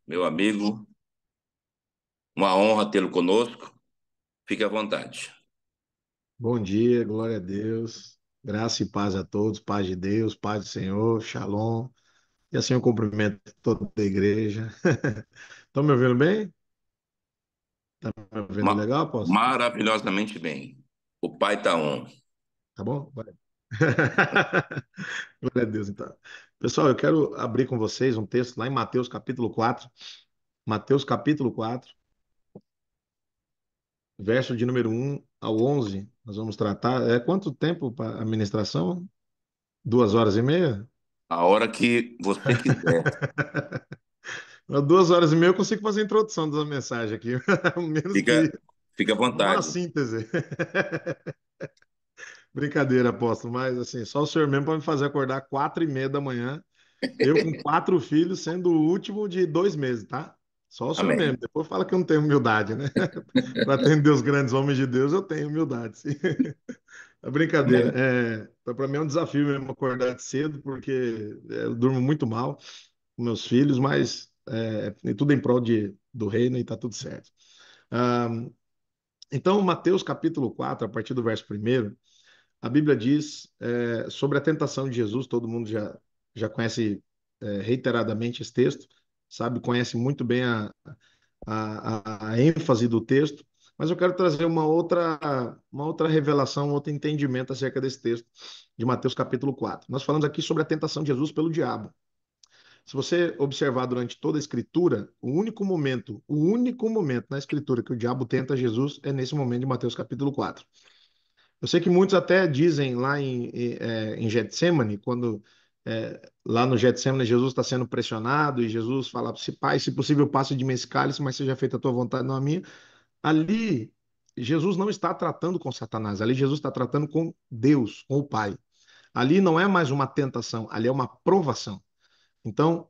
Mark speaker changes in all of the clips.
Speaker 1: meu amigo. Uma honra tê-lo conosco. Fique à vontade.
Speaker 2: Bom dia, glória a Deus. Graça e paz a todos, paz de Deus, paz do Senhor, shalom. E assim eu cumprimento toda a igreja. Estão me ouvindo bem? Tá me ouvindo
Speaker 1: Ma-
Speaker 2: legal, apóstolo?
Speaker 1: Maravilhosamente bem. O Pai está on.
Speaker 2: Tá bom? Vai. Glória a Deus, então. Pessoal, eu quero abrir com vocês um texto lá em Mateus capítulo 4. Mateus capítulo 4, verso de número 1 ao 11. Nós vamos tratar. Quanto tempo para a ministração? 2 horas e meia?
Speaker 1: A hora que você quiser.
Speaker 2: 2 horas e meia eu consigo fazer a introdução da mensagem aqui, menos que
Speaker 1: Fica,
Speaker 2: isso.
Speaker 1: fica à
Speaker 2: Uma
Speaker 1: vontade.
Speaker 2: síntese. Brincadeira, apóstolo, mas assim, só o senhor mesmo para me fazer acordar 4h30 da manhã, eu com 4 filhos, sendo o último de 2 meses, tá? Só o senhor mesmo.
Speaker 1: Amém.
Speaker 2: Depois fala que eu não tenho humildade, né? Para atender os grandes homens de Deus, eu tenho humildade, sim. É brincadeira.
Speaker 1: Amém.
Speaker 2: Para mim é um desafio mesmo acordar cedo, porque eu durmo muito mal com meus filhos, mas tudo em prol do reino e tá tudo certo. Ah, então, Mateus capítulo 4, a partir do verso 1, a Bíblia diz sobre a tentação de Jesus. Todo mundo já conhece reiteradamente esse texto, sabe, conhece muito bem a ênfase do texto, mas eu quero trazer uma outra revelação, um outro entendimento acerca desse texto de Mateus capítulo 4. Nós falamos aqui sobre a tentação de Jesus pelo diabo. Se você observar durante toda a Escritura, o único momento na Escritura que o diabo tenta Jesus é nesse momento de Mateus capítulo 4. Eu sei que muitos até dizem lá em Getsemane, quando lá no Getsemane Jesus está sendo pressionado e Jesus fala: se Pai, se possível, passe de mim esse cálice, mas seja feita a tua vontade, não a minha. Ali, Jesus não está tratando com Satanás, ali Jesus está tratando com Deus, com o Pai. Ali não é mais uma tentação, ali é uma provação. Então,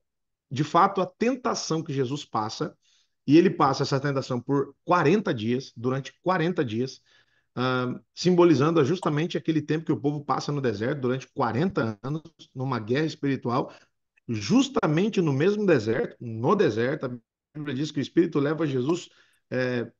Speaker 2: de fato, a tentação que Jesus passa, e ele passa essa tentação por 40 dias, durante 40 dias, simbolizando justamente aquele tempo que o povo passa no deserto durante 40 anos, numa guerra espiritual, justamente no mesmo deserto, no deserto. A Bíblia diz que o Espírito leva Jesus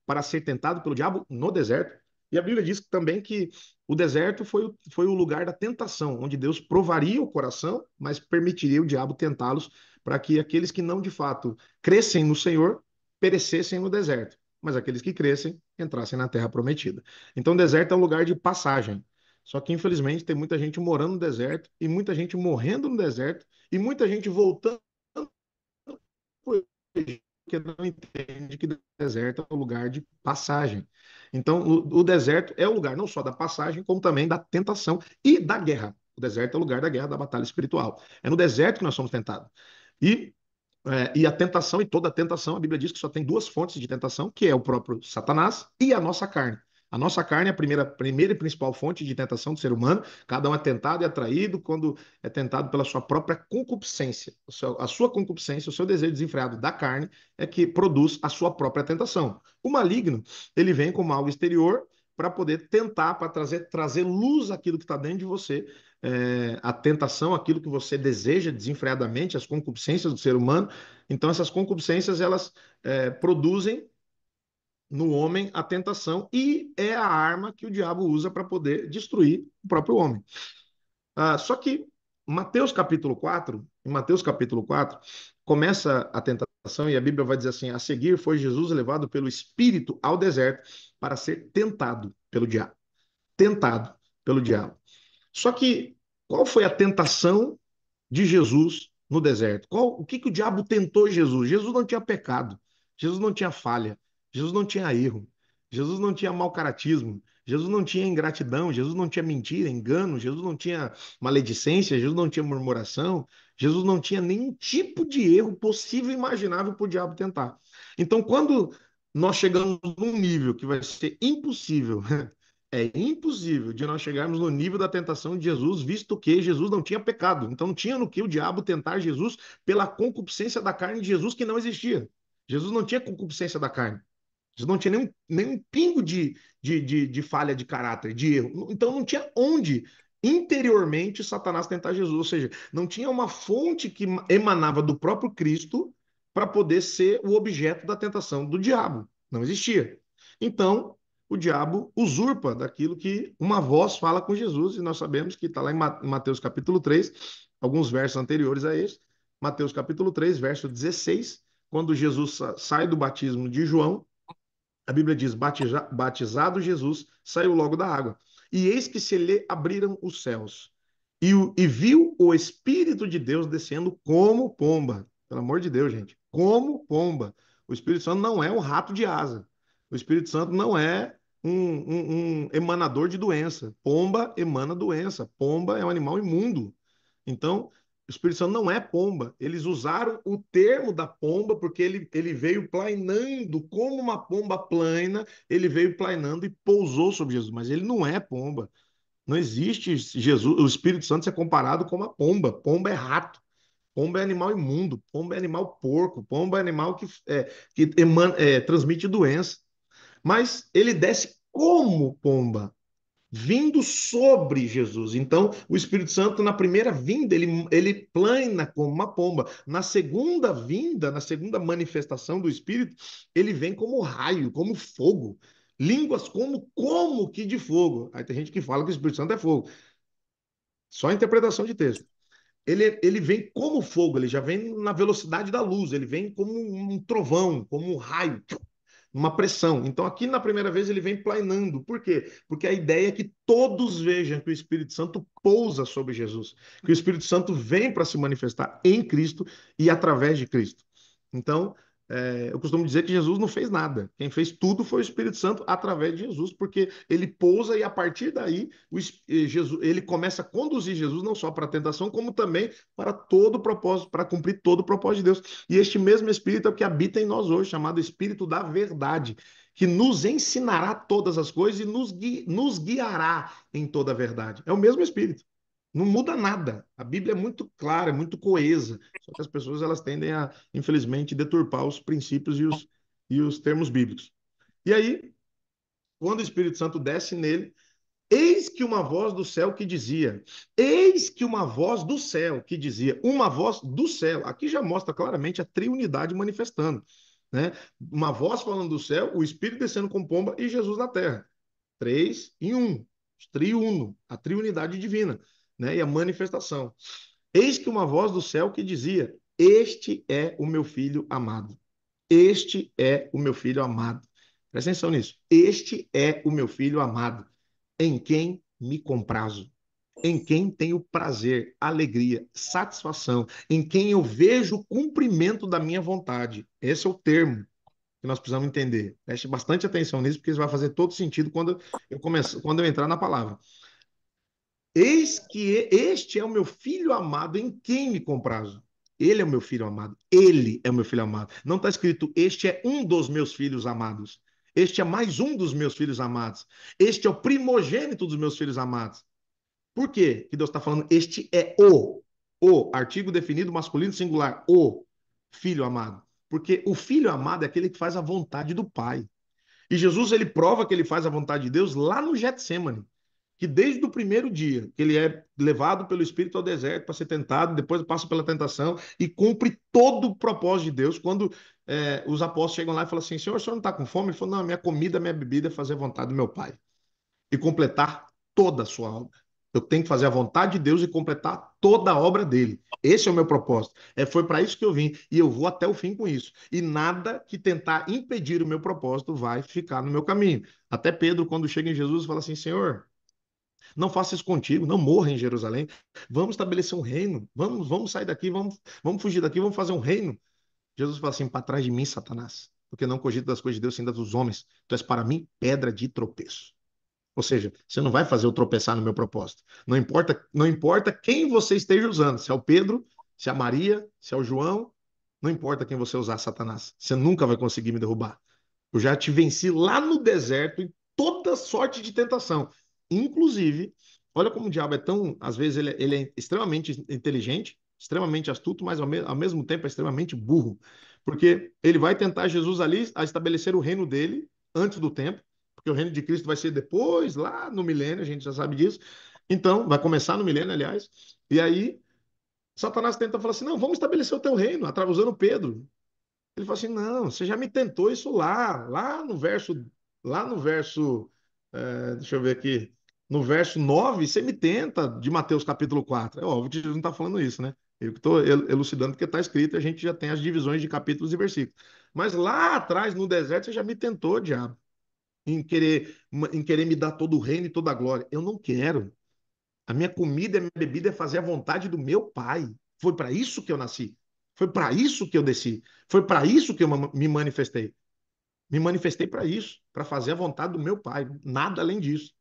Speaker 2: para ser tentado pelo diabo no deserto. E a Bíblia diz também que o deserto foi o lugar da tentação, onde Deus provaria o coração, mas permitiria o diabo tentá-los para que aqueles que não de fato crescem no Senhor perecessem no deserto, mas aqueles que crescem entrassem na terra prometida. Então, o deserto é um lugar de passagem. Só que, infelizmente, tem muita gente morando no deserto e muita gente morrendo no deserto e muita gente voltando porque não entende que deserto é um lugar de passagem. Então, o deserto é o lugar não só da passagem, como também da tentação e da guerra. O deserto é o lugar da guerra, da batalha espiritual. É no deserto que nós somos tentados. E e a tentação, e toda tentação, a Bíblia diz que só tem duas fontes de tentação, que é o próprio Satanás e a nossa carne. A nossa carne é a primeira e principal fonte de tentação do ser humano. Cada um é tentado e atraído quando é tentado pela sua própria concupiscência. A sua concupiscência, o seu desejo desenfreado da carne é que produz a sua própria tentação. O maligno, ele vem como algo exterior para poder tentar, para trazer luz àquilo que está dentro de você, a tentação, aquilo que você deseja desenfreadamente, as concupiscências do ser humano. Então, essas concupiscências, elas produzem no homem a tentação e é a arma que o diabo usa para poder destruir o próprio homem. Só que em Mateus capítulo 4, começa a tentação e a Bíblia vai dizer assim: a seguir foi Jesus levado pelo Espírito ao deserto para ser tentado pelo diabo. Tentado pelo diabo. Só que qual foi a tentação de Jesus no deserto? O que o diabo tentou Jesus? Jesus não tinha pecado, Jesus não tinha falha, Jesus não tinha erro, Jesus não tinha mau caratismo, Jesus não tinha ingratidão, Jesus não tinha mentira, engano, Jesus não tinha maledicência, Jesus não tinha murmuração, Jesus não tinha nenhum tipo de erro possível e imaginável para o diabo tentar. Então, quando nós chegamos num nível que vai ser impossível, é impossível de nós chegarmos no nível da tentação de Jesus, visto que Jesus não tinha pecado. Então, não tinha no que o diabo tentar Jesus pela concupiscência da carne de Jesus, que não existia. Jesus não tinha concupiscência da carne. Jesus não tinha nenhum pingo de falha de caráter, de erro. Então, não tinha onde interiormente Satanás tentar Jesus. Ou seja, não tinha uma fonte que emanava do próprio Cristo para poder ser o objeto da tentação do diabo. Não existia. Então, o diabo usurpa daquilo que uma voz fala com Jesus, e nós sabemos que está lá em Mateus capítulo 3, alguns versos anteriores a esse, Mateus capítulo 3, verso 16, quando Jesus sai do batismo de João, a Bíblia diz: batizado Jesus, saiu logo da água. E eis que se lhe abriram os céus. E viu o Espírito de Deus descendo como pomba. Pelo amor de Deus, gente. Como pomba. O Espírito Santo não é um rato de asa. O Espírito Santo não é um emanador de doença. Pomba emana doença. Pomba é um animal imundo. Então, o Espírito Santo não é pomba. Eles usaram o termo da pomba porque ele veio plainando como uma pomba plaina, ele veio plainando e pousou sobre Jesus, mas ele não é pomba. Não existe Jesus, o Espírito Santo ser comparado com uma pomba. Pomba é rato, pomba é animal imundo, pomba é animal porco, pomba é animal que transmite doença. Mas ele desce como pomba, vindo sobre Jesus. Então, o Espírito Santo, na primeira vinda, ele plana como uma pomba. Na segunda vinda, na segunda manifestação do Espírito, ele vem como raio, como fogo. Línguas como que de fogo. Aí tem gente que fala que o Espírito Santo é fogo. Só interpretação de texto. Ele vem como fogo, ele já vem na velocidade da luz, ele vem como um trovão, como um raio, uma pressão. Então, aqui na primeira vez ele vem plainando. Por quê? Porque a ideia é que todos vejam que o Espírito Santo pousa sobre Jesus, que o Espírito Santo vem para se manifestar em Cristo e através de Cristo. Então, eu costumo dizer que Jesus não fez nada. Quem fez tudo foi o Espírito Santo através de Jesus, porque ele pousa e a partir daí Jesus, ele começa a conduzir Jesus não só para a tentação, como também para todo o propósito, para cumprir todo o propósito de Deus. E este mesmo Espírito é o que habita em nós hoje, chamado Espírito da Verdade, que nos ensinará todas as coisas e nos guiará em toda a verdade. É o mesmo Espírito. Não muda nada. A Bíblia é muito clara, é muito coesa. Só que as pessoas elas tendem a, infelizmente, deturpar os princípios e os termos bíblicos. E aí, quando o Espírito Santo desce nele, eis que uma voz do céu que dizia, eis que uma voz do céu que dizia, uma voz do céu. Aqui já mostra claramente a triunidade manifestando, né? Uma voz falando do céu, o Espírito descendo com pomba e Jesus na terra. Três em um, triuno, a triunidade divina, né? E a manifestação. Eis que uma voz do céu que dizia: este é o meu filho amado. Este é o meu filho amado. Presta atenção nisso. Este é o meu filho amado, em quem me comprazo, em quem tenho prazer, alegria, satisfação, em quem eu vejo o cumprimento da minha vontade. Esse é o termo que nós precisamos entender. Preste bastante atenção nisso, porque isso vai fazer todo sentido quando eu entrar na palavra. Eis que este é o meu filho amado, em quem me comprazo. Ele é o meu filho amado. Ele é o meu filho amado. Não está escrito, este é um dos meus filhos amados. Este é mais um dos meus filhos amados. Este é o primogênito dos meus filhos amados. Por quê que Deus está falando? Este é o artigo definido masculino singular, o filho amado. Porque o filho amado é aquele que faz a vontade do Pai. E Jesus ele prova que ele faz a vontade de Deus lá no Getsemane, que desde o primeiro dia que ele é levado pelo Espírito ao deserto para ser tentado, depois passa pela tentação e cumpre todo o propósito de Deus. Quando os apóstolos chegam lá e falam assim: Senhor, o senhor não está com fome? Ele falou: não, minha comida, minha bebida é fazer a vontade do meu Pai e completar toda a sua obra. Eu tenho que fazer a vontade de Deus e completar toda a obra dele. Esse é o meu propósito. Foi para isso que eu vim e eu vou até o fim com isso. E nada que tentar impedir o meu propósito vai ficar no meu caminho. Até Pedro, quando chega em Jesus, fala assim: Senhor, não faça isso contigo, não morra em Jerusalém. Vamos estabelecer um reino. Vamos sair daqui, vamos fugir daqui, vamos fazer um reino. Jesus fala assim: para trás de mim, Satanás, porque não cogito das coisas de Deus, sim das dos homens. Tu és para mim pedra de tropeço. Ou seja, você não vai fazer eu tropeçar no meu propósito. Não importa quem você esteja usando, se é o Pedro, se é a Maria, se é o João, não importa quem você usar, Satanás. Você nunca vai conseguir me derrubar. Eu já te venci lá no deserto em toda sorte de tentação. Inclusive, olha como o diabo é tão, às vezes ele é extremamente inteligente, extremamente astuto, mas ao mesmo tempo é extremamente burro. Porque ele vai tentar Jesus ali a estabelecer o reino dele antes do tempo, porque o reino de Cristo vai ser depois, lá no milênio, a gente já sabe disso. Então, vai começar no milênio, aliás. E aí, Satanás tenta falar assim: não, vamos estabelecer o teu reino, usando Pedro. Ele falou assim: não, você já me tentou isso lá no verso, deixa eu ver aqui, no verso 9 você me tenta de Mateus capítulo 4. É óbvio que Jesus não está falando isso, né? Eu estou elucidando porque está escrito, a gente já tem as divisões de capítulos e versículos. Mas lá atrás, no deserto, você já me tentou, diabo, em querer me dar todo o reino e toda a glória. Eu não quero. A minha comida e a minha bebida é fazer a vontade do meu Pai. Foi para isso que eu nasci. Foi para isso que eu desci. Foi para isso que eu me manifestei. Me manifestei para isso, para fazer a vontade do meu Pai. Nada além disso.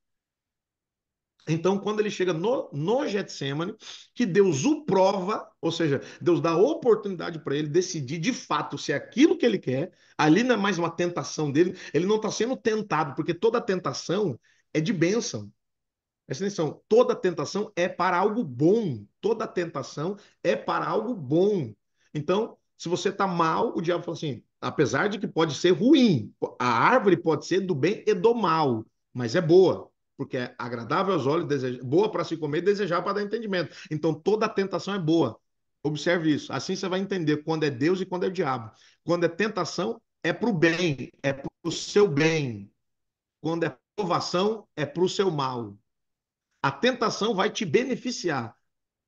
Speaker 2: Então, quando ele chega no Getsemane, que Deus o prova, ou seja, Deus dá oportunidade para ele decidir de fato se é aquilo que ele quer, ali não é mais uma tentação dele, ele não está sendo tentado, porque toda tentação é de bênção. Presta atenção, toda tentação é para algo bom. Toda tentação é para algo bom. Então, se você está mal, o diabo fala assim: apesar de que pode ser ruim, a árvore pode ser do bem e do mal, mas é boa, porque é agradável aos olhos, boa para se comer e desejar para dar entendimento. Então, toda tentação é boa. Observe isso. Assim você vai entender quando é Deus e quando é o diabo. Quando é tentação, é para o bem, é para o seu bem. Quando é provação, é para o seu mal. A tentação vai te beneficiar,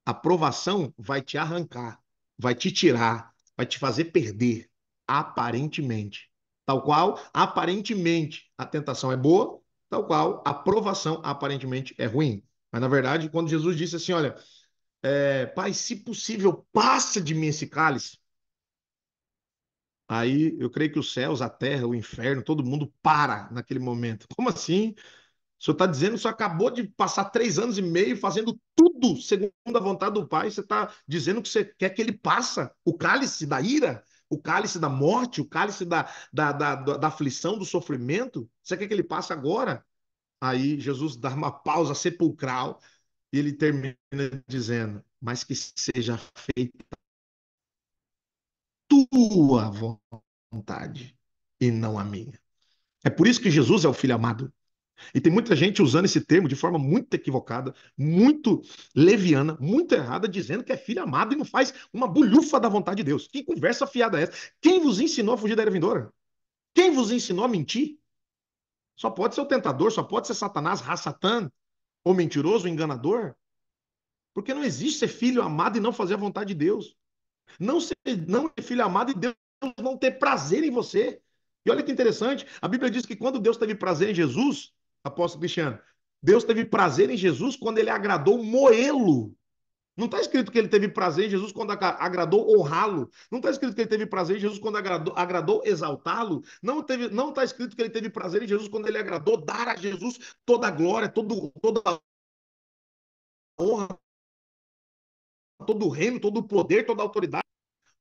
Speaker 2: a provação vai te arrancar, vai te tirar, vai te fazer perder, aparentemente. Tal qual, aparentemente, a tentação é boa, tal qual, a provação aparentemente é ruim. Mas, na verdade, quando Jesus disse assim: olha, Pai, se possível, passa de mim esse cálice. Aí eu creio que os céus, a terra, o inferno, todo mundo para naquele momento. Como assim? O senhor está dizendo que o senhor acabou de passar 3 anos e meio fazendo tudo segundo a vontade do Pai. Você está dizendo que você quer que ele passa o cálice da ira, o cálice da morte, o cálice da aflição, do sofrimento. Você quer que ele passe agora? Aí Jesus dá uma pausa sepulcral e ele termina dizendo: mas que seja feita tua vontade e não a minha. É por isso que Jesus é o Filho amado. E tem muita gente usando esse termo de forma muito equivocada, muito leviana, muito errada, dizendo que é filho amado e não faz uma bulhufa da vontade de Deus. Que conversa fiada é essa? Quem vos ensinou a fugir da era vindoura? Quem vos ensinou a mentir? Só pode ser o tentador, só pode ser Satanás, Rassatã, ou mentiroso, ou enganador. Porque não existe ser filho amado e não fazer a vontade de Deus. Não ser, não ser filho amado e Deus não ter prazer em você. E olha que interessante, a Bíblia diz que quando Deus teve prazer em Jesus, apóstolo Cristiano, Deus teve prazer em Jesus quando ele agradou moê-lo. Não está escrito que ele teve prazer em Jesus quando agradou honrá-lo. Não está escrito que ele teve prazer em Jesus quando agradou exaltá-lo. Não está escrito que ele teve prazer em Jesus quando ele agradou dar a Jesus toda a glória, toda a honra, todo o reino, todo o poder, toda a autoridade.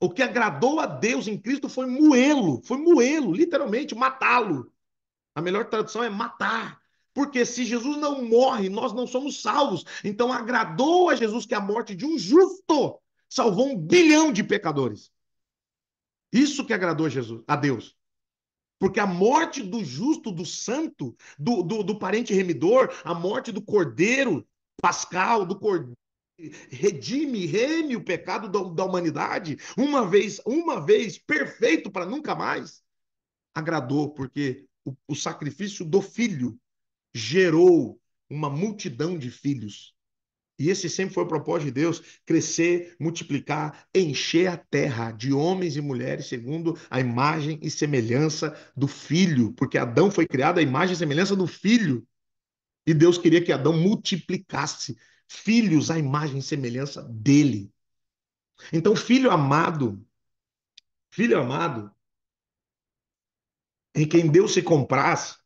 Speaker 2: O que agradou a Deus em Cristo foi moê-lo, literalmente, matá-lo. A melhor tradução é matar. Porque se Jesus não morre, nós não somos salvos. Então agradou a Jesus que a morte de um justo salvou 1 bilhão de pecadores. Isso que agradou a Jesus, a Deus. Porque a morte do justo, do santo, do parente remidor, a morte do cordeiro pascal, do cordeiro reme o pecado da humanidade, uma vez perfeito para nunca mais, agradou, porque o sacrifício do filho gerou uma multidão de filhos. E esse sempre foi o propósito de Deus: crescer, multiplicar, encher a terra de homens e mulheres segundo a imagem e semelhança do filho, porque Adão foi criado à imagem e semelhança do filho. E Deus queria que Adão multiplicasse filhos à imagem e semelhança dele. Então, filho amado, em quem Deus se compraz,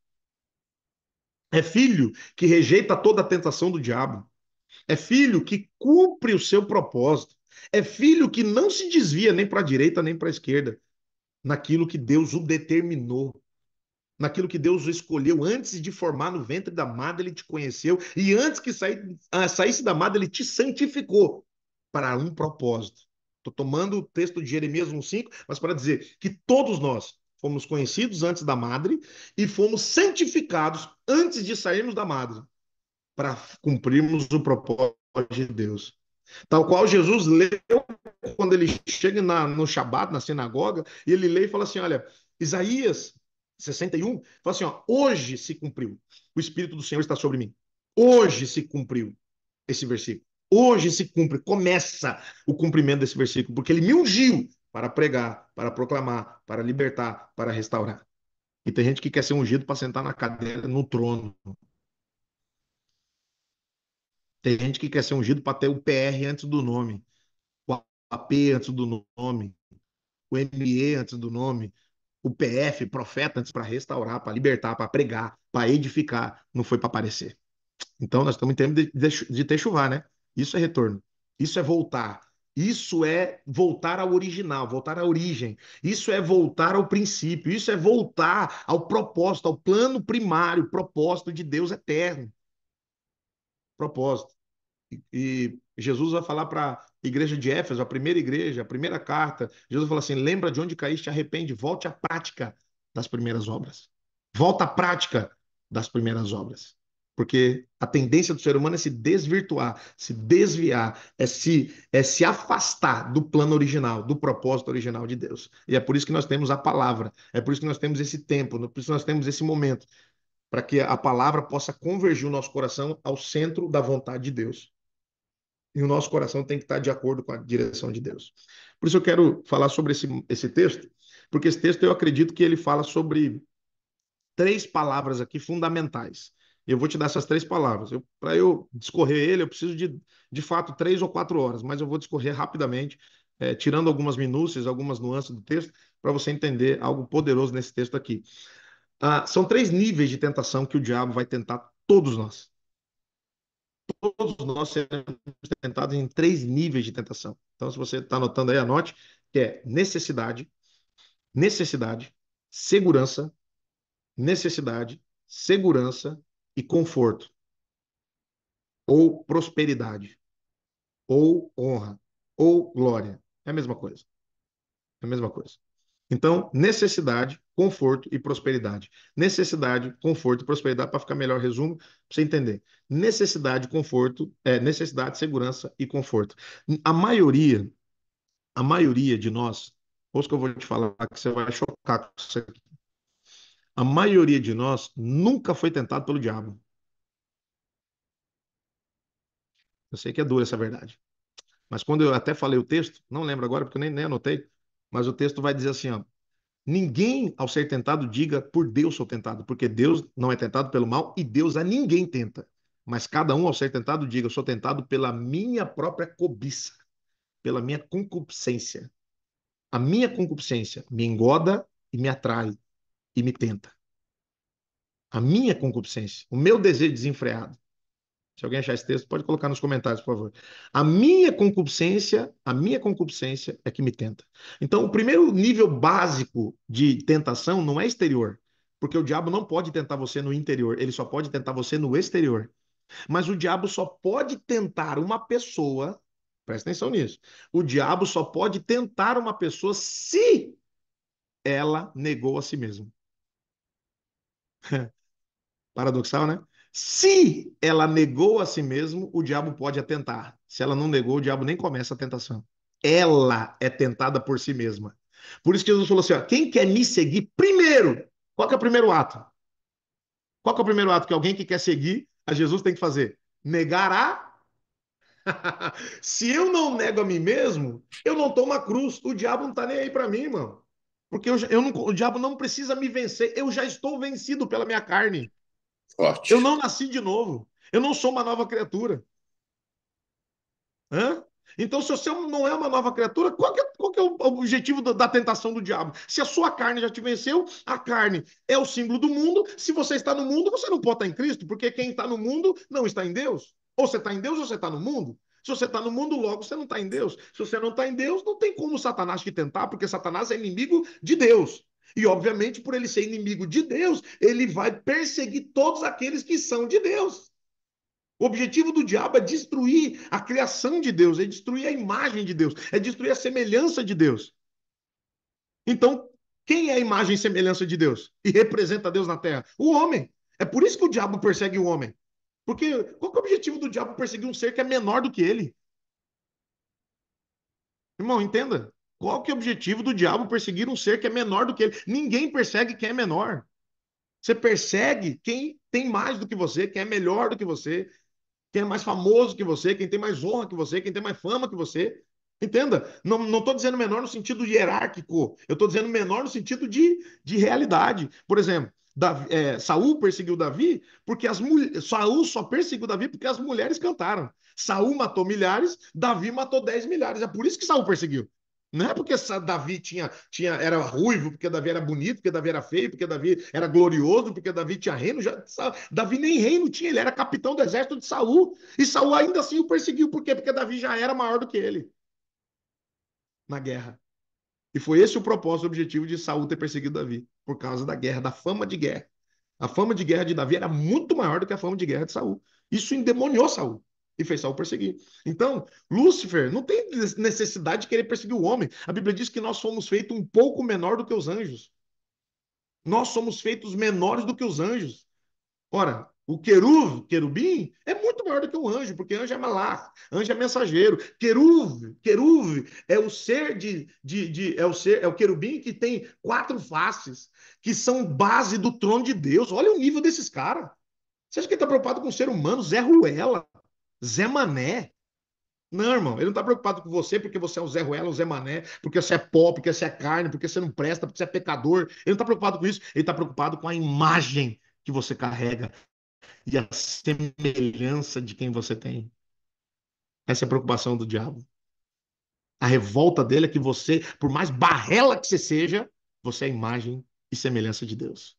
Speaker 2: é filho que rejeita toda a tentação do diabo. É filho que cumpre o seu propósito. É filho que não se desvia nem para a direita nem para a esquerda, naquilo que Deus o determinou, naquilo que Deus o escolheu. Antes de formar no ventre da madre, ele te conheceu. E antes que saísse da madre, ele te santificou para um propósito. Estou tomando o texto de Jeremias 1,5, mas para dizer que todos nós fomos conhecidos antes da madre e fomos santificados antes de sairmos da madre, para cumprirmos o propósito de Deus. Tal qual Jesus leu quando ele chega no Shabat, na sinagoga, e ele lê e fala assim: olha, Isaías 61, fala assim: ó, hoje se cumpriu, o Espírito do Senhor está sobre mim. Hoje se cumpriu esse versículo. Hoje se cumpre, começa o cumprimento desse versículo, porque ele me ungiu para pregar, para proclamar, para libertar, para restaurar. E tem gente que quer ser ungido para sentar na cadeira, no trono. Tem gente que quer ser ungido para ter o PR antes do nome, o AP antes do nome, o ME antes do nome, o PF, profeta, antes para restaurar, para libertar, para pregar, para edificar. Não foi para aparecer. Então, nós estamos em tempo de techuvá, né? Isso é retorno. Isso é voltar. Isso é voltar ao original, voltar à origem. Isso é voltar ao princípio. Isso é voltar ao propósito, ao plano primário, propósito de Deus eterno. Propósito. E Jesus vai falar para a igreja de Éfeso, a primeira igreja, a primeira carta. Jesus fala assim: lembra de onde caíste, arrepende, volte à prática das primeiras obras. Volta à prática das primeiras obras. Porque a tendência do ser humano é se desvirtuar, se desviar, é se afastar do plano original, do propósito original de Deus. E é por isso que nós temos a palavra, é por isso que nós temos esse tempo, por isso que nós temos esse momento, para que a palavra possa convergir o nosso coração ao centro da vontade de Deus. E o nosso coração tem que estar de acordo com a direção de Deus. Por isso eu quero falar sobre esse texto, porque esse texto eu acredito que ele fala sobre três palavras aqui fundamentais. E eu vou te dar essas três palavras. Para eu discorrer ele, eu preciso de fato 3 ou 4 horas, mas eu vou discorrer rapidamente, tirando algumas minúcias, algumas nuances do texto, para você entender algo poderoso nesse texto aqui. São 3 níveis de tentação que o diabo vai tentar todos nós. Todos nós seremos tentados em 3 níveis de tentação. Então, se você está anotando aí, anote, que é necessidade, segurança, necessidade, segurança e conforto, ou prosperidade, ou honra, ou glória. É a mesma coisa. É a mesma coisa. Então, necessidade, conforto e prosperidade. Necessidade, conforto e prosperidade, para ficar melhor resumo, para você entender. Necessidade, conforto, necessidade, segurança e conforto. A maioria, a maioria de nós, ouça que eu vou te falar que você vai chocar com isso aqui. A maioria de nós nunca foi tentado pelo diabo. Eu sei que é dura essa verdade. Mas quando eu até falei o texto, não lembro agora porque eu nem anotei, mas o texto vai dizer assim, ó: ninguém, ao ser tentado, diga por Deus sou tentado, porque Deus não é tentado pelo mal e Deus a ninguém tenta. Mas cada um, ao ser tentado, diga: eu sou tentado pela minha própria cobiça, pela minha concupiscência. A minha concupiscência me engoda e me atrai e me tenta. A minha concupiscência, o meu desejo desenfreado. Se alguém achar esse texto, pode colocar nos comentários, por favor. A minha concupiscência é que me tenta. Então, o primeiro nível básico de tentação não é exterior, porque o diabo não pode tentar você no interior, ele só pode tentar você no exterior. Mas o diabo só pode tentar uma pessoa, presta atenção nisso. O diabo só pode tentar uma pessoa se ela negou a si mesma. Paradoxal, né? Se ela negou a si mesmo, o diabo pode atentar. Se ela não negou, o diabo nem começa a tentação. Ela é tentada por si mesma. Por isso que Jesus falou assim: ó, quem quer me seguir primeiro? Qual que é o primeiro ato? Qual que é o primeiro ato que alguém que quer seguir a Jesus tem que fazer? Negar a. Se eu não nego a mim mesmo, eu não tomo a cruz. O diabo não tá nem aí para mim, irmão. Porque eu não, o diabo não precisa me vencer. Eu já estou vencido pela minha carne. Eu
Speaker 1: Forte.
Speaker 2: não nasci de novo. Eu não sou uma nova criatura. Hã? Então, se você não é uma nova criatura, qual que é o objetivo da tentação do diabo? Se a sua carne já te venceu, a carne é o símbolo do mundo. Se você está no mundo, você não pode estar em Cristo, porque quem está no mundo não está em Deus. Ou você está em Deus ou você está no mundo. Se você está no mundo, logo você não está em Deus. Se você não está em Deus, não tem como Satanás te tentar, porque Satanás é inimigo de Deus. E, obviamente, por ele ser inimigo de Deus, ele vai perseguir todos aqueles que são de Deus. O objetivo do diabo é destruir a criação de Deus, é destruir a imagem de Deus, é destruir a semelhança de Deus. Então, quem é a imagem e semelhança de Deus e representa Deus na terra? O homem. É por isso que o diabo persegue o homem. Porque qual que é o objetivo do diabo perseguir um ser que é menor do que ele? Irmão, entenda. Qual que é o objetivo do diabo perseguir um ser que é menor do que ele? Ninguém persegue quem é menor. Você persegue quem tem mais do que você, quem é melhor do que você, quem é mais famoso que você, quem tem mais honra que você, quem tem mais fama que você. Entenda? Não estou dizendo menor no sentido hierárquico, eu estou dizendo menor no sentido de realidade. Por exemplo, Saul perseguiu Davi porque as mulheres. Saul só perseguiu Davi porque as mulheres cantaram. Saul matou milhares, Davi matou 10 milhares. É por isso que Saul perseguiu. Não é porque Davi era ruivo, porque Davi era bonito, porque Davi era feio, porque Davi era glorioso, porque Davi tinha reino. Davi nem reino tinha, ele era capitão do exército de Saul. E Saul ainda assim o perseguiu. Por quê? Porque Davi já era maior do que ele na guerra. E foi esse o propósito, o objetivo de Saul ter perseguido Davi, por causa da guerra, da fama de guerra. A fama de guerra de Davi era muito maior do que a fama de guerra de Saul. Isso endemoniou Saul e fez Saul perseguir. Então, Lúcifer não tem necessidade de querer perseguir o homem. A Bíblia diz que nós fomos feitos um pouco menor do que os anjos. Nós somos feitos menores do que os anjos. Ora, o querubim, é muito maior do que um anjo, porque anjo é malach, anjo é mensageiro. Queruv é o ser é o querubim que tem quatro faces, que são base do trono de Deus. Olha o nível desses caras. Você acha que ele está preocupado com o ser humano? Zé Ruela, Zé Mané. Não, irmão, ele não está preocupado com você porque você é o Zé Ruela, o Zé Mané, porque você é pó, porque você é carne, porque você não presta, porque você é pecador. Ele não está preocupado com isso, ele está preocupado com a imagem que você carrega e a semelhança de quem você tem. Essa é a preocupação do diabo. A revolta dele é que você, por mais barrela que você seja, você é a imagem e semelhança de Deus.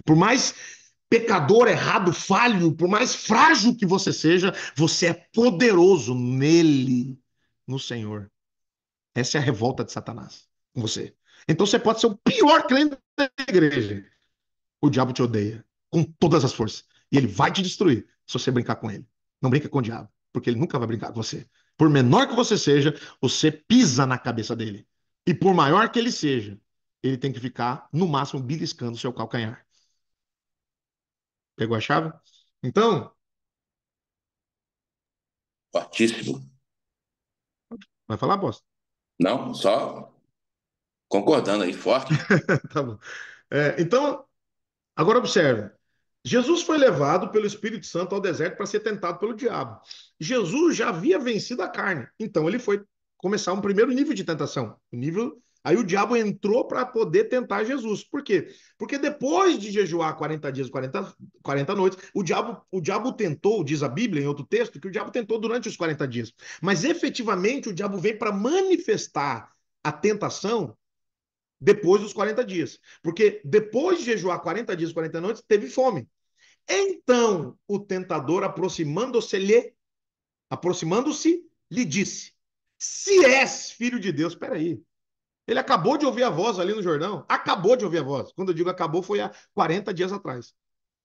Speaker 2: Por mais pecador, errado, falho, por mais frágil que você seja, você é poderoso nele, no Senhor. Essa é a revolta de Satanás com você. Então você pode ser o pior crente da igreja. O diabo te odeia com todas as forças. E ele vai te destruir se você brincar com ele. Não brinca com o diabo, porque ele nunca vai brincar com você. Por menor que você seja, você pisa na cabeça dele. E por maior que ele seja, ele tem que ficar, no máximo, beliscando o seu calcanhar. Pegou a chave? Então,
Speaker 1: Fortíssimo.
Speaker 2: vai falar, bosta?
Speaker 1: Não, só concordando aí, forte.
Speaker 2: Tá bom. Então, agora observe. Jesus foi levado pelo Espírito Santo ao deserto para ser tentado pelo diabo. Jesus já havia vencido a carne, então ele foi começar um primeiro nível de tentação. Aí o diabo entrou para poder tentar Jesus. Por quê? Porque depois de jejuar 40 dias, 40 noites, o diabo tentou, diz a Bíblia em outro texto, que o diabo tentou durante os 40 dias. Mas efetivamente o diabo veio para manifestar a tentação depois dos 40 dias. Porque depois de jejuar 40 dias, 40 noites, teve fome. Então o tentador, aproximando-se, lhe disse: Se és filho de Deus, peraí. Ele acabou de ouvir a voz ali no Jordão. Acabou de ouvir a voz. Quando eu digo acabou, foi há 40 dias atrás.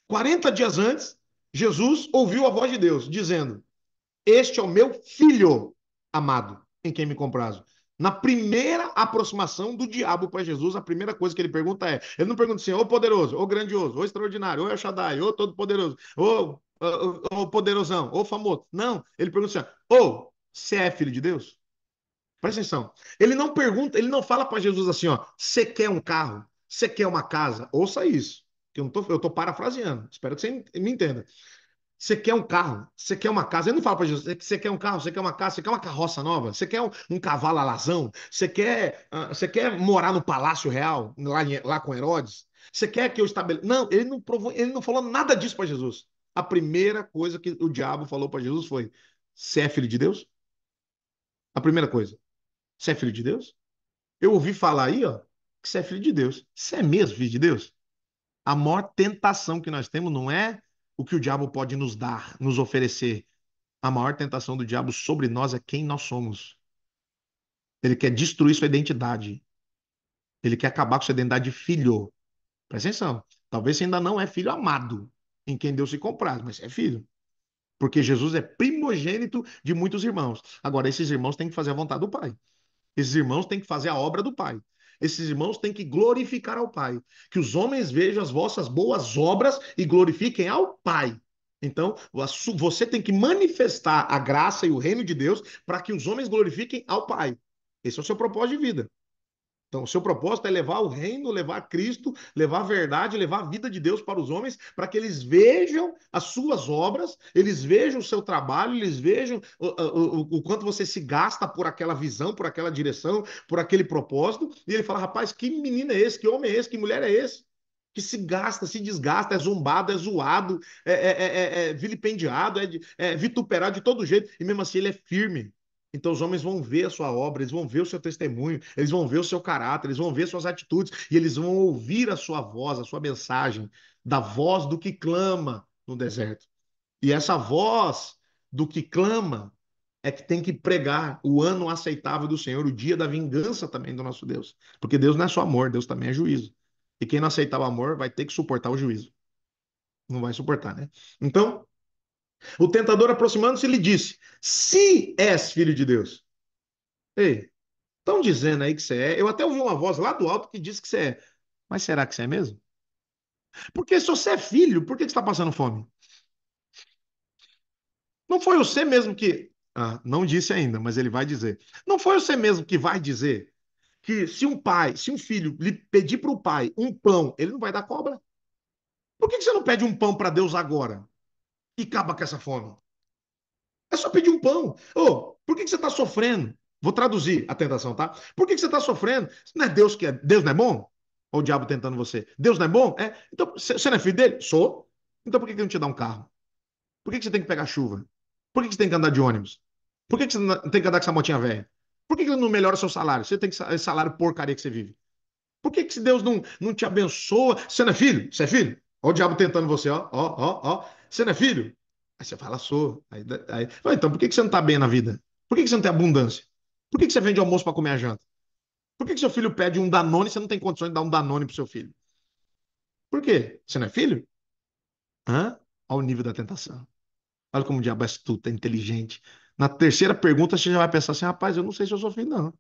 Speaker 2: 40 dias antes, Jesus ouviu a voz de Deus, dizendo: Este é o meu filho amado, em quem me comprazo. Na primeira aproximação do diabo para Jesus, a primeira coisa que ele pergunta é: ele não pergunta assim, ô poderoso, ô grandioso, ô extraordinário, ô El Shaddai, ô todo-poderoso, ô poderosão, ô famoso. Não, ele pergunta assim: ô, você é filho de Deus? Presta atenção. Ele não pergunta, ele não fala para Jesus assim: ó, você quer um carro? Você quer uma casa? Ouça isso, que eu tô parafraseando. Espero que você me entenda. Você quer um carro, você quer uma casa. Ele não fala para Jesus, você quer um carro, você quer uma casa, você quer uma carroça nova, você quer um cavalo alazão, você quer morar no Palácio Real, lá com Herodes? Você quer que eu estabeleça. Não, ele não falou nada disso para Jesus. A primeira coisa que o diabo falou para Jesus foi: Você é filho de Deus? A primeira coisa, você é filho de Deus? Eu ouvi falar aí, ó, que você é filho de Deus. Você é mesmo filho de Deus? A maior tentação que nós temos não é o que o diabo pode nos dar, nos oferecer. A maior tentação do diabo sobre nós é quem nós somos. Ele quer destruir sua identidade. Ele quer acabar com sua identidade de filho. Presta atenção. Talvez você ainda não é filho amado, em quem Deus se compraz, mas é filho. Porque Jesus é primogênito de muitos irmãos. Agora, esses irmãos têm que fazer a vontade do Pai. Esses irmãos têm que fazer a obra do Pai. Esses irmãos têm que glorificar ao Pai. Que os homens vejam as vossas boas obras e glorifiquem ao Pai. Então, você tem que manifestar a graça e o reino de Deus para que os homens glorifiquem ao Pai. Esse é o seu propósito de vida. Então, o seu propósito é levar o reino, levar Cristo, levar a verdade, levar a vida de Deus para os homens, para que eles vejam as suas obras, eles vejam o seu trabalho, eles vejam o quanto você se gasta por aquela visão, por aquela direção, por aquele propósito. E ele fala: rapaz, que menino é esse? Que homem é esse? Que mulher é esse? Que se gasta, se desgasta, é zombado, é zoado, é vilipendiado, é vituperado de todo jeito, e mesmo assim ele é firme. Então os homens vão ver a sua obra, eles vão ver o seu testemunho, eles vão ver o seu caráter, eles vão ver suas atitudes e eles vão ouvir a sua voz, a sua mensagem, da voz do que clama no deserto. E essa voz do que clama é que tem que pregar o ano aceitável do Senhor, o dia da vingança também do nosso Deus. Porque Deus não é só amor, Deus também é juízo. E quem não aceitar o amor vai ter que suportar o juízo. Não vai suportar, né? Então, o tentador aproximando-se lhe disse: se és filho de Deus. Ei, estão dizendo aí que você é. Eu até ouvi uma voz lá do alto que diz que você é. Mas será que você é mesmo? Porque se você é filho, por que você está passando fome? Não foi você mesmo que. Ah, não disse ainda, mas ele vai dizer. Não foi você mesmo que vai dizer que se um pai, se um filho lhe pedir para o pai um pão, ele não vai dar cobra? Por que você não pede um pão para Deus agora e acaba com essa fome? É só pedir um pão. Ô, por que você está sofrendo? Vou traduzir a tentação, tá? Por que você está sofrendo? Não é Deus que é. Deus não é bom? Ou o diabo tentando você? Deus não é bom? É. Então, você não é filho dele? Sou. Então por que ele não te dá um carro? Por que você tem que pegar chuva? Por que você tem que andar de ônibus? Por que você não tem que andar com essa motinha velha? Por que ele não melhora seu salário? Você tem esse salário porcaria que você vive. Por que se Deus não te abençoa? Você não é filho? Você é filho? Olha o diabo tentando você, ó, ó, ó, ó. Você não é filho? Aí você fala, sou. Então, por que você não está bem na vida? Por que você não tem abundância? Por que você vende almoço para comer a janta? Por que seu filho pede um Danone e você não tem condições de dar um Danone pro seu filho? Por quê? Você não é filho? Hã? Olha o nível da tentação. Olha como o diabo é astuto, é inteligente. Na terceira pergunta, você já vai pensar assim, rapaz, eu não sei se eu sou filho, não.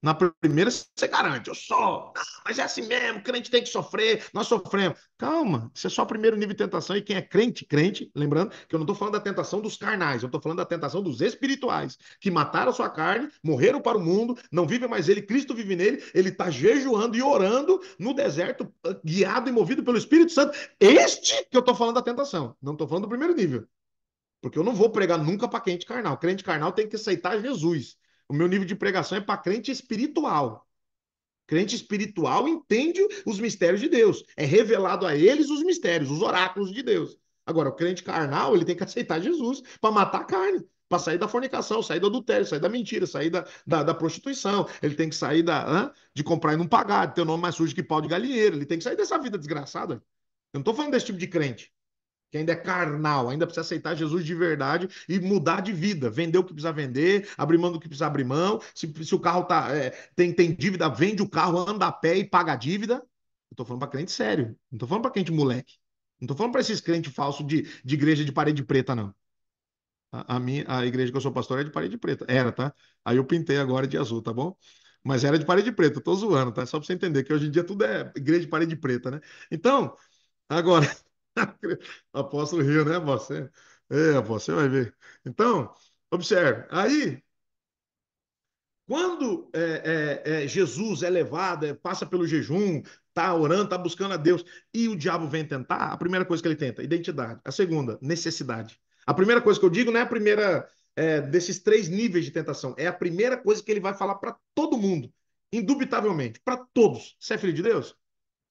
Speaker 2: Na primeira, você garante, eu sou. Não, mas é assim mesmo, crente tem que sofrer, nós sofremos. Calma, isso é só o primeiro nível de tentação. E quem é crente, crente, lembrando que eu não estou falando da tentação dos carnais, eu estou falando da tentação dos espirituais, que mataram a sua carne, morreram para o mundo, não vive mais ele, Cristo vive nele, ele está jejuando e orando no deserto, guiado e movido pelo Espírito Santo. Este que eu estou falando da tentação, não estou falando do primeiro nível. Porque eu não vou pregar nunca para crente carnal. Crente carnal tem que aceitar Jesus. O meu nível de pregação é para crente espiritual. Crente espiritual entende os mistérios de Deus. É revelado a eles os mistérios, os oráculos de Deus. Agora, o crente carnal, ele tem que aceitar Jesus para matar a carne, para sair da fornicação, sair do adultério, sair da mentira, sair da prostituição. Ele tem que sair de comprar e não pagar, de ter o nome mais sujo que pau de galinheiro. Ele tem que sair dessa vida desgraçada. Eu não estou falando desse tipo de crente que ainda é carnal, ainda precisa aceitar Jesus de verdade e mudar de vida, vender o que precisa vender, abrir mão do que precisa abrir mão. Se o carro tem dívida, vende o carro, anda a pé e paga a dívida. Eu tô falando para crente sério, não tô falando para crente moleque. Não tô falando para esses crentes falsos de igreja de parede preta, não. A igreja que eu sou pastor é de parede preta. Era, tá? Aí eu pintei agora de azul, tá bom? Mas era de parede preta, eu tô zoando, tá? Só para você entender que hoje em dia tudo é igreja de parede preta, né? Então, agora, apóstolo Rio, né, você? É, você vai ver. Então, observe. Aí, quando Jesus é levado, passa pelo jejum, tá orando, tá buscando a Deus, e o diabo vem tentar, a primeira coisa que ele tenta, identidade. A segunda, necessidade. A primeira coisa que eu digo não é a primeira desses três níveis de tentação, é a primeira coisa que ele vai falar para todo mundo, indubitavelmente, para todos. Você é filho de Deus?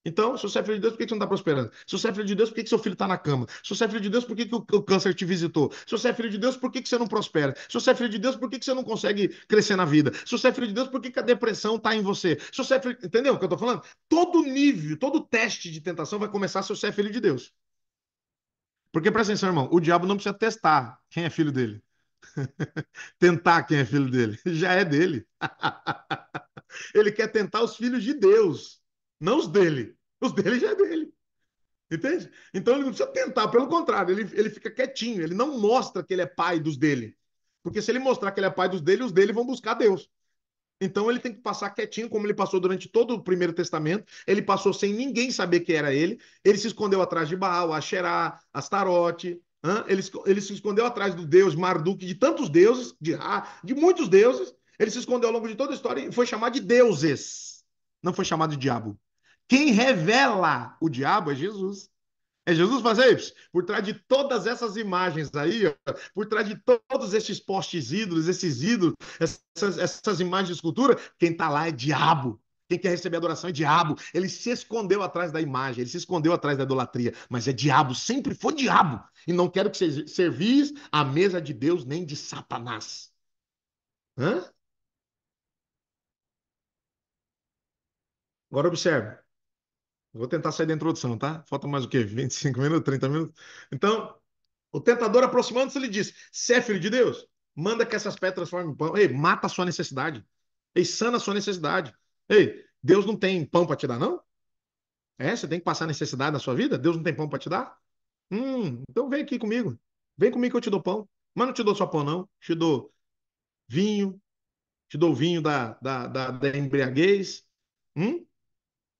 Speaker 2: Então, se você é filho de Deus, por que você não está prosperando? Se você é filho de Deus, por que seu filho está na cama? Se você é filho de Deus, por que o câncer te visitou? Se você é filho de Deus, por que você não prospera? Se você é filho de Deus, por que você não consegue crescer na vida? Se você é filho de Deus, por que a depressão está em você? Se você é filho... Entendeu o que eu estou falando? Todo nível, todo teste de tentação vai começar se você é filho de Deus. Porque, presta atenção, irmão, o diabo não precisa testar quem é filho dele. Tentar quem é filho dele. Já é dele. Ele quer tentar os filhos de Deus, não os dele. Os dele já é dele. Entende? Então ele não precisa tentar, pelo contrário, ele fica quietinho, ele não mostra que ele é pai dos dele. Porque se ele mostrar que ele é pai dos dele, os dele vão buscar Deus. Então ele tem que passar quietinho, como ele passou durante todo o Primeiro Testamento. Ele passou sem ninguém saber que era ele. Ele se escondeu atrás de Baal, Asherá, Astarote. Ele se escondeu atrás do deus Marduk, de tantos deuses, de muitos deuses. Ele se escondeu ao longo de toda a história e foi chamado de deuses. Não foi chamado de diabo. Quem revela o diabo é Jesus. É Jesus fazer isso. Por trás de todas essas imagens aí, ó, por trás de todos esses postes ídolos, esses ídolos, essas imagens de escultura, quem está lá é diabo. Quem quer receber adoração é diabo. Ele se escondeu atrás da imagem, ele se escondeu atrás da idolatria. Mas é diabo, sempre foi diabo. E não quero que você servis à mesa de Deus nem de Satanás. Hã? Agora observe. Vou tentar sair da introdução, tá? Falta mais o quê? 25 minutos, 30 minutos? Então, o tentador aproximando-se lhe disse: Se é filho de Deus, manda que essas pedras transformem em pão. Ei, mata a sua necessidade. Ei, sana a sua necessidade. Ei, Deus não tem pão para te dar, não? É, você tem que passar necessidade na sua vida? Deus não tem pão para te dar? Então vem aqui comigo. Vem comigo que eu te dou pão. Mas não te dou só pão, não. Te dou vinho, te dou vinho da embriaguez. O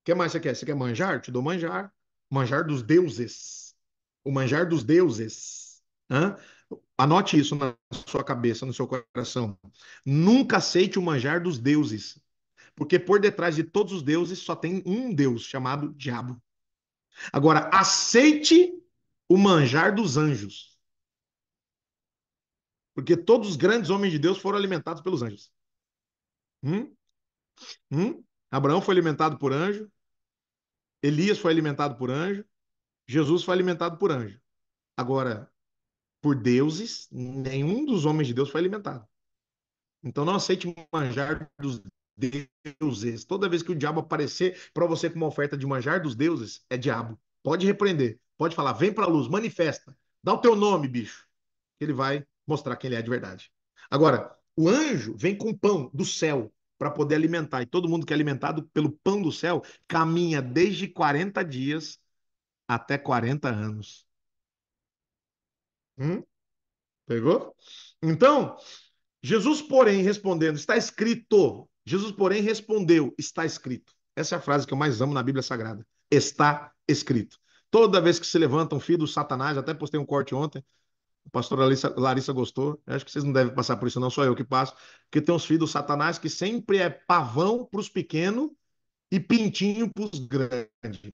Speaker 2: que mais você quer? Você quer manjar? Te dou manjar. Manjar dos deuses. O manjar dos deuses. Hã? Anote isso na sua cabeça, no seu coração. Nunca aceite o manjar dos deuses, porque por detrás de todos os deuses só tem um Deus chamado Diabo. Agora, aceite o manjar dos anjos, porque todos os grandes homens de Deus foram alimentados pelos anjos. Hum? Abraão foi alimentado por anjo, Elias foi alimentado por anjo, Jesus foi alimentado por anjo. Agora, por deuses, nenhum dos homens de Deus foi alimentado. Então não aceite manjar dos deuses. Toda vez que o diabo aparecer para você com uma oferta de manjar dos deuses, é diabo. Pode repreender, pode falar, vem para a luz, manifesta, dá o teu nome, bicho. Ele vai mostrar quem ele é de verdade. Agora, o anjo vem com pão do céu para poder alimentar. E todo mundo que é alimentado pelo pão do céu caminha desde 40 dias até 40 anos. Hum? Pegou? Então, Jesus, porém, respondendo, está escrito. Jesus, porém, respondeu, está escrito. Essa é a frase que eu mais amo na Bíblia Sagrada. Está escrito. Toda vez que se levanta um filho do Satanás, até postei um corte ontem, a pastora Larissa gostou. Eu acho que vocês não devem passar por isso, não, só eu que passo. Porque tem uns filhos do Satanás que sempre é pavão para os pequenos e pintinho para os grandes.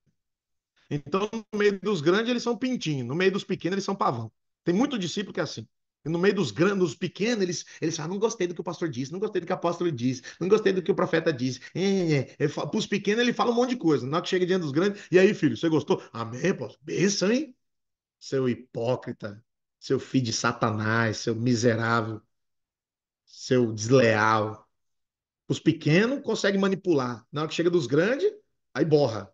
Speaker 2: Então, no meio dos grandes, eles são pintinho. No meio dos pequenos, eles são pavão. Tem muito discípulo que é assim. E no meio dos grandes, dos pequenos, eles falam, não gostei do que o pastor disse, não gostei do que o apóstolo disse, não gostei do que o profeta disse. Para os pequenos, ele fala um monte de coisa. Na hora que chega diante dos grandes, e aí, filho, você gostou? Amém, pastor. Benção, hein? Seu hipócrita, seu filho de Satanás, seu miserável, seu desleal. Os pequenos conseguem manipular. Na hora que chega dos grandes, aí borra.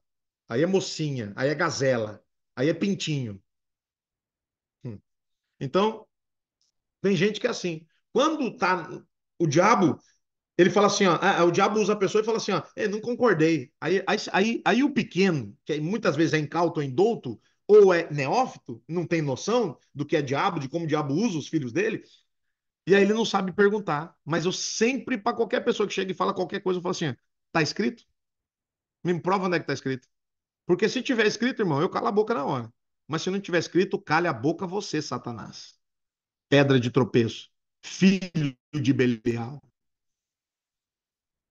Speaker 2: Aí é mocinha, aí é gazela, aí é pintinho. Hum. Então, tem gente que é assim. Quando tá o diabo, ele fala assim, ó, o diabo usa a pessoa e fala assim, ó, não concordei. Aí o pequeno, que muitas vezes é incauto ou indouto, ou é neófito, não tem noção do que é diabo, de como o diabo usa os filhos dele, e aí ele não sabe perguntar. Mas eu sempre, para qualquer pessoa que chega e fala qualquer coisa, eu falo assim, ó, tá escrito? Me prova onde é que tá escrito. Porque se tiver escrito, irmão, eu calo a boca na hora. Mas se não tiver escrito, cale a boca você, Satanás. Pedra de tropeço, filho de Belial.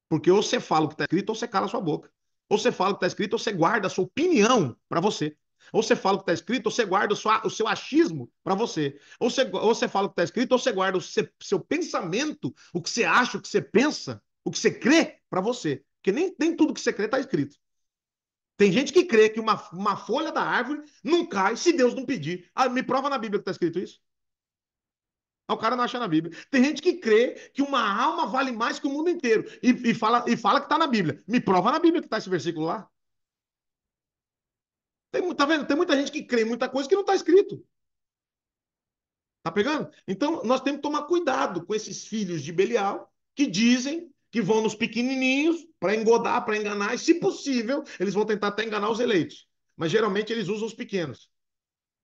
Speaker 2: Porque ou você fala o que está escrito, ou você cala a sua boca. Ou você fala o que está escrito, ou você guarda a sua opinião para você. Ou você fala o que está escrito, ou você guarda o seu achismo para você. Ou você fala o que está escrito, ou você guarda o seu pensamento, o que você acha, o que você pensa, o que você crê para você. Porque nem tudo que você crê está escrito. Tem gente que crê que uma folha da árvore não cai se Deus não pedir. Me prova na Bíblia que está escrito isso. O cara não acha na Bíblia. Tem gente que crê que uma alma vale mais que o mundo inteiro e fala que está na Bíblia. Me prova na Bíblia que está esse versículo lá. Tá vendo? Tem muita gente que crê em muita coisa que não está escrito. Tá pegando? Então, nós temos que tomar cuidado com esses filhos de Belial que dizem que vão nos pequenininhos para engodar, para enganar, e se possível, eles vão tentar até enganar os eleitos. Mas geralmente eles usam os pequenos.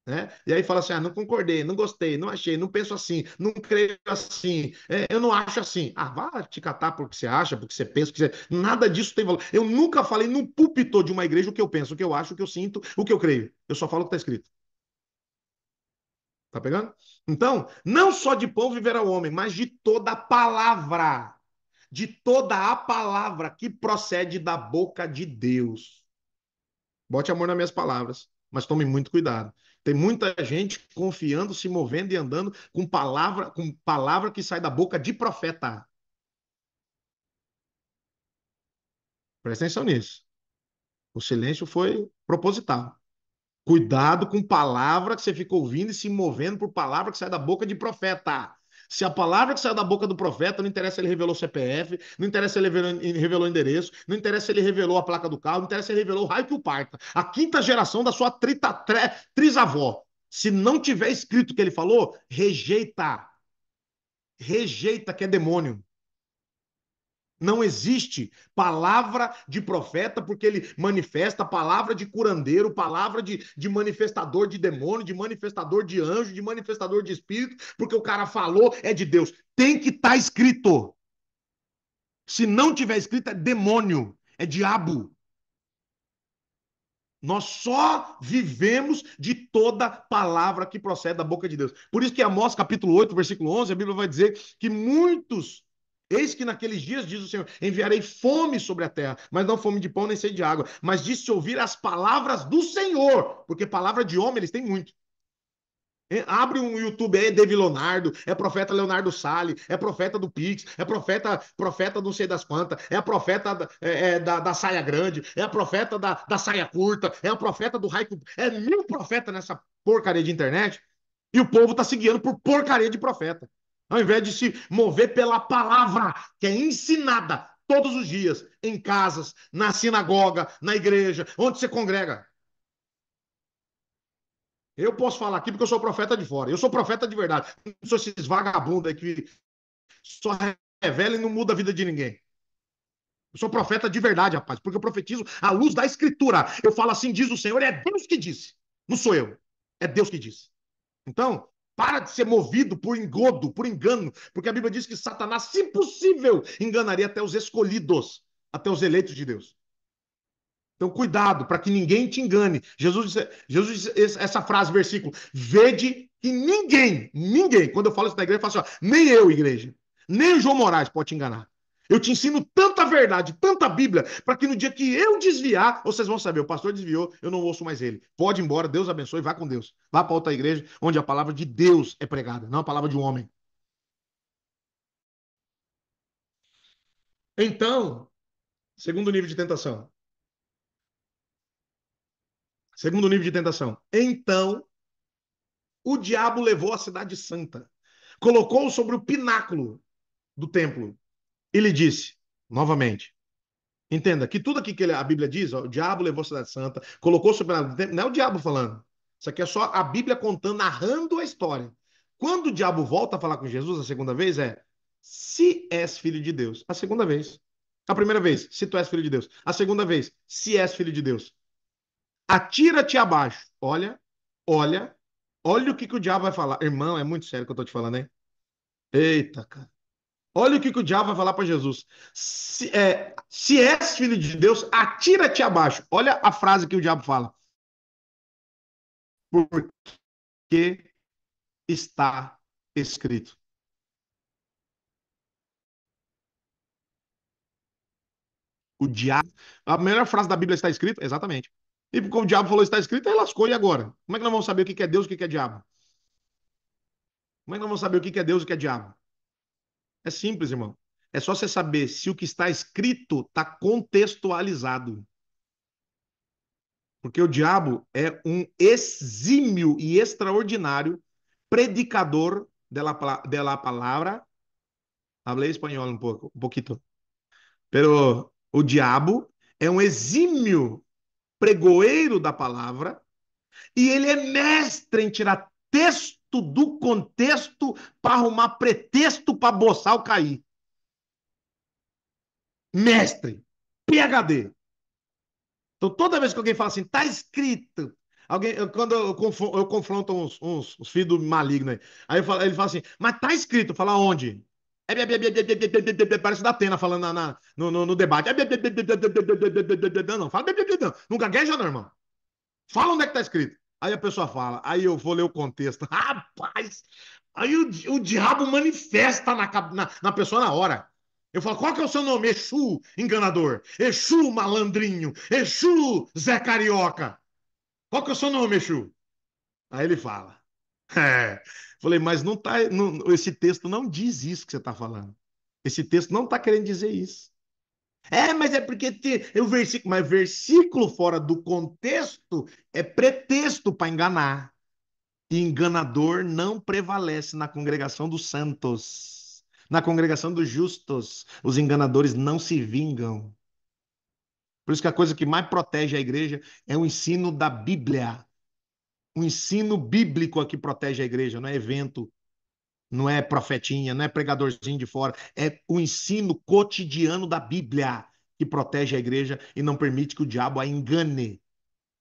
Speaker 2: Né? E aí fala assim: não concordei, não gostei, não achei, não penso assim, não creio assim, eu não acho assim. Vá te catar porque você acha, porque você pensa, nada disso tem valor. Eu nunca falei no púlpito de uma igreja o que eu penso, o que eu acho, o que eu sinto, o que eu creio. Eu só falo o que está escrito. Tá pegando? Então, não só de pão viverá o homem, mas de toda palavra. de toda a palavra que procede da boca de Deus. Bote amor nas minhas palavras, mas tome muito cuidado. Tem muita gente confiando, se movendo e andando com palavra que sai da boca de profeta. Presta atenção nisso. O silêncio foi proposital. Cuidado com palavra que você fica ouvindo e se movendo por palavra que sai da boca de profeta. Se a palavra que saiu da boca do profeta, não interessa se ele revelou CPF, não interessa se ele revelou endereço, não interessa se ele revelou a placa do carro, não interessa se ele revelou o raio que o parta. A quinta geração da sua trisavó. Se não tiver escrito o que ele falou, rejeita. Rejeita que é demônio. Não existe palavra de profeta, porque ele manifesta palavra de curandeiro, palavra de manifestador de demônio, de manifestador de anjo, de manifestador de espírito, porque o cara falou, é de Deus. Tem que estar escrito. Se não tiver escrito, é demônio, é diabo. Nós só vivemos de toda palavra que procede da boca de Deus. Por isso que Amós, capítulo 8, versículo 11, a Bíblia vai dizer que muitos, eis que naqueles dias, diz o Senhor, enviarei fome sobre a terra, mas não fome de pão nem sede de água, mas de se ouvir as palavras do Senhor, porque palavra de homem eles têm muito. Abre um YouTube aí, David Leonardo, é profeta Leonardo Sali, é profeta do Pix, é profeta não sei das quantas, é a profeta da saia grande, é a profeta da saia curta, é a profeta do raio. É mil profetas nessa porcaria de internet e o povo tá se guiando por porcaria de profeta. Ao invés de se mover pela palavra que é ensinada todos os dias, em casas, na sinagoga, na igreja, onde você congrega. Eu posso falar aqui porque eu sou profeta de fora. Eu sou profeta de verdade. Não sou esses vagabundos aí que só revela e não muda a vida de ninguém. Eu sou profeta de verdade, rapaz, porque eu profetizo à luz da Escritura. Eu falo assim, diz o Senhor, é Deus que disse. Não sou eu. É Deus que disse. Então, para de ser movido por engodo, por engano, porque a Bíblia diz que Satanás, se possível, enganaria até os escolhidos, até os eleitos de Deus. Então, cuidado para que ninguém te engane. Jesus disse essa frase, versículo: vede que ninguém, quando eu falo isso na igreja, eu falo assim: ó, nem eu, igreja, nem o João Moraes pode te enganar. Eu te ensino tanta verdade, tanta Bíblia, para que no dia que eu desviar, vocês vão saber, o pastor desviou, eu não ouço mais ele. Pode ir embora, Deus abençoe, vá com Deus. Vá para outra igreja, onde a palavra de Deus é pregada, não a palavra de um homem. Então, segundo nível de tentação. Segundo nível de tentação. Então, o diabo levou a cidade santa, colocou-o sobre o pináculo do templo e lhe disse, novamente, entenda que tudo aqui que a Bíblia diz, ó, o diabo levou a cidade santa, colocou sobre o templo, não é o diabo falando. Isso aqui é só a Bíblia contando, narrando a história. Quando o diabo volta a falar com Jesus a segunda vez se és filho de Deus. A segunda vez. A primeira vez, se tu és filho de Deus. A segunda vez, se és filho de Deus. Atira-te abaixo. Olha, olha, olha o que o diabo vai falar. Irmão, é muito sério o que eu tô te falando, hein? Eita, cara. Olha o que o diabo vai falar para Jesus. Se és filho de Deus, atira-te abaixo. Olha a frase que o diabo fala. Porque está escrito. O diabo. A melhor frase da Bíblia está escrita? Exatamente. E porque o diabo falou está escrito, ele lascou. E agora? Como é que nós vamos saber o que é Deus e o que é diabo? Como é que nós vamos saber o que é Deus e o que é diabo? É simples, irmão. É só você saber se o que está escrito está contextualizado. Porque o diabo é um exímio e extraordinário predicador de la palavra. Hablé espanhol um pouquito. Pero o diabo é um exímio pregoeiro da palavra e ele é mestre em tirar texto do contexto para arrumar pretexto para boçal cair. Mestre, PhD. Então, toda vez que alguém fala assim, tá escrito. Quando eu confronto uns filhos do maligno aí ele fala assim, mas tá escrito, fala onde? Parece da Atena falando no debate. Não, fala, não. Não gagueja, não, irmão. Fala onde é que tá escrito. Aí a pessoa fala, aí eu vou ler o contexto. Rapaz, aí o diabo manifesta na pessoa na hora. Eu falo, qual que é o seu nome? Exu, enganador. Exu, malandrinho. Exu, Zé Carioca. Qual que é o seu nome, Exu? Aí ele fala. É. Falei, mas não tá, esse texto não diz isso que você está falando. Esse texto não está querendo dizer isso. É, mas é porque o versículo, mas versículo fora do contexto é pretexto para enganar. E enganador não prevalece na congregação dos santos. Na congregação dos justos, os enganadores não se vingam. Por isso que a coisa que mais protege a igreja é o ensino da Bíblia. O ensino bíblico é que protege a igreja, não é evento, não é profetinha, não é pregadorzinho de fora. É o ensino cotidiano da Bíblia que protege a igreja e não permite que o diabo a engane.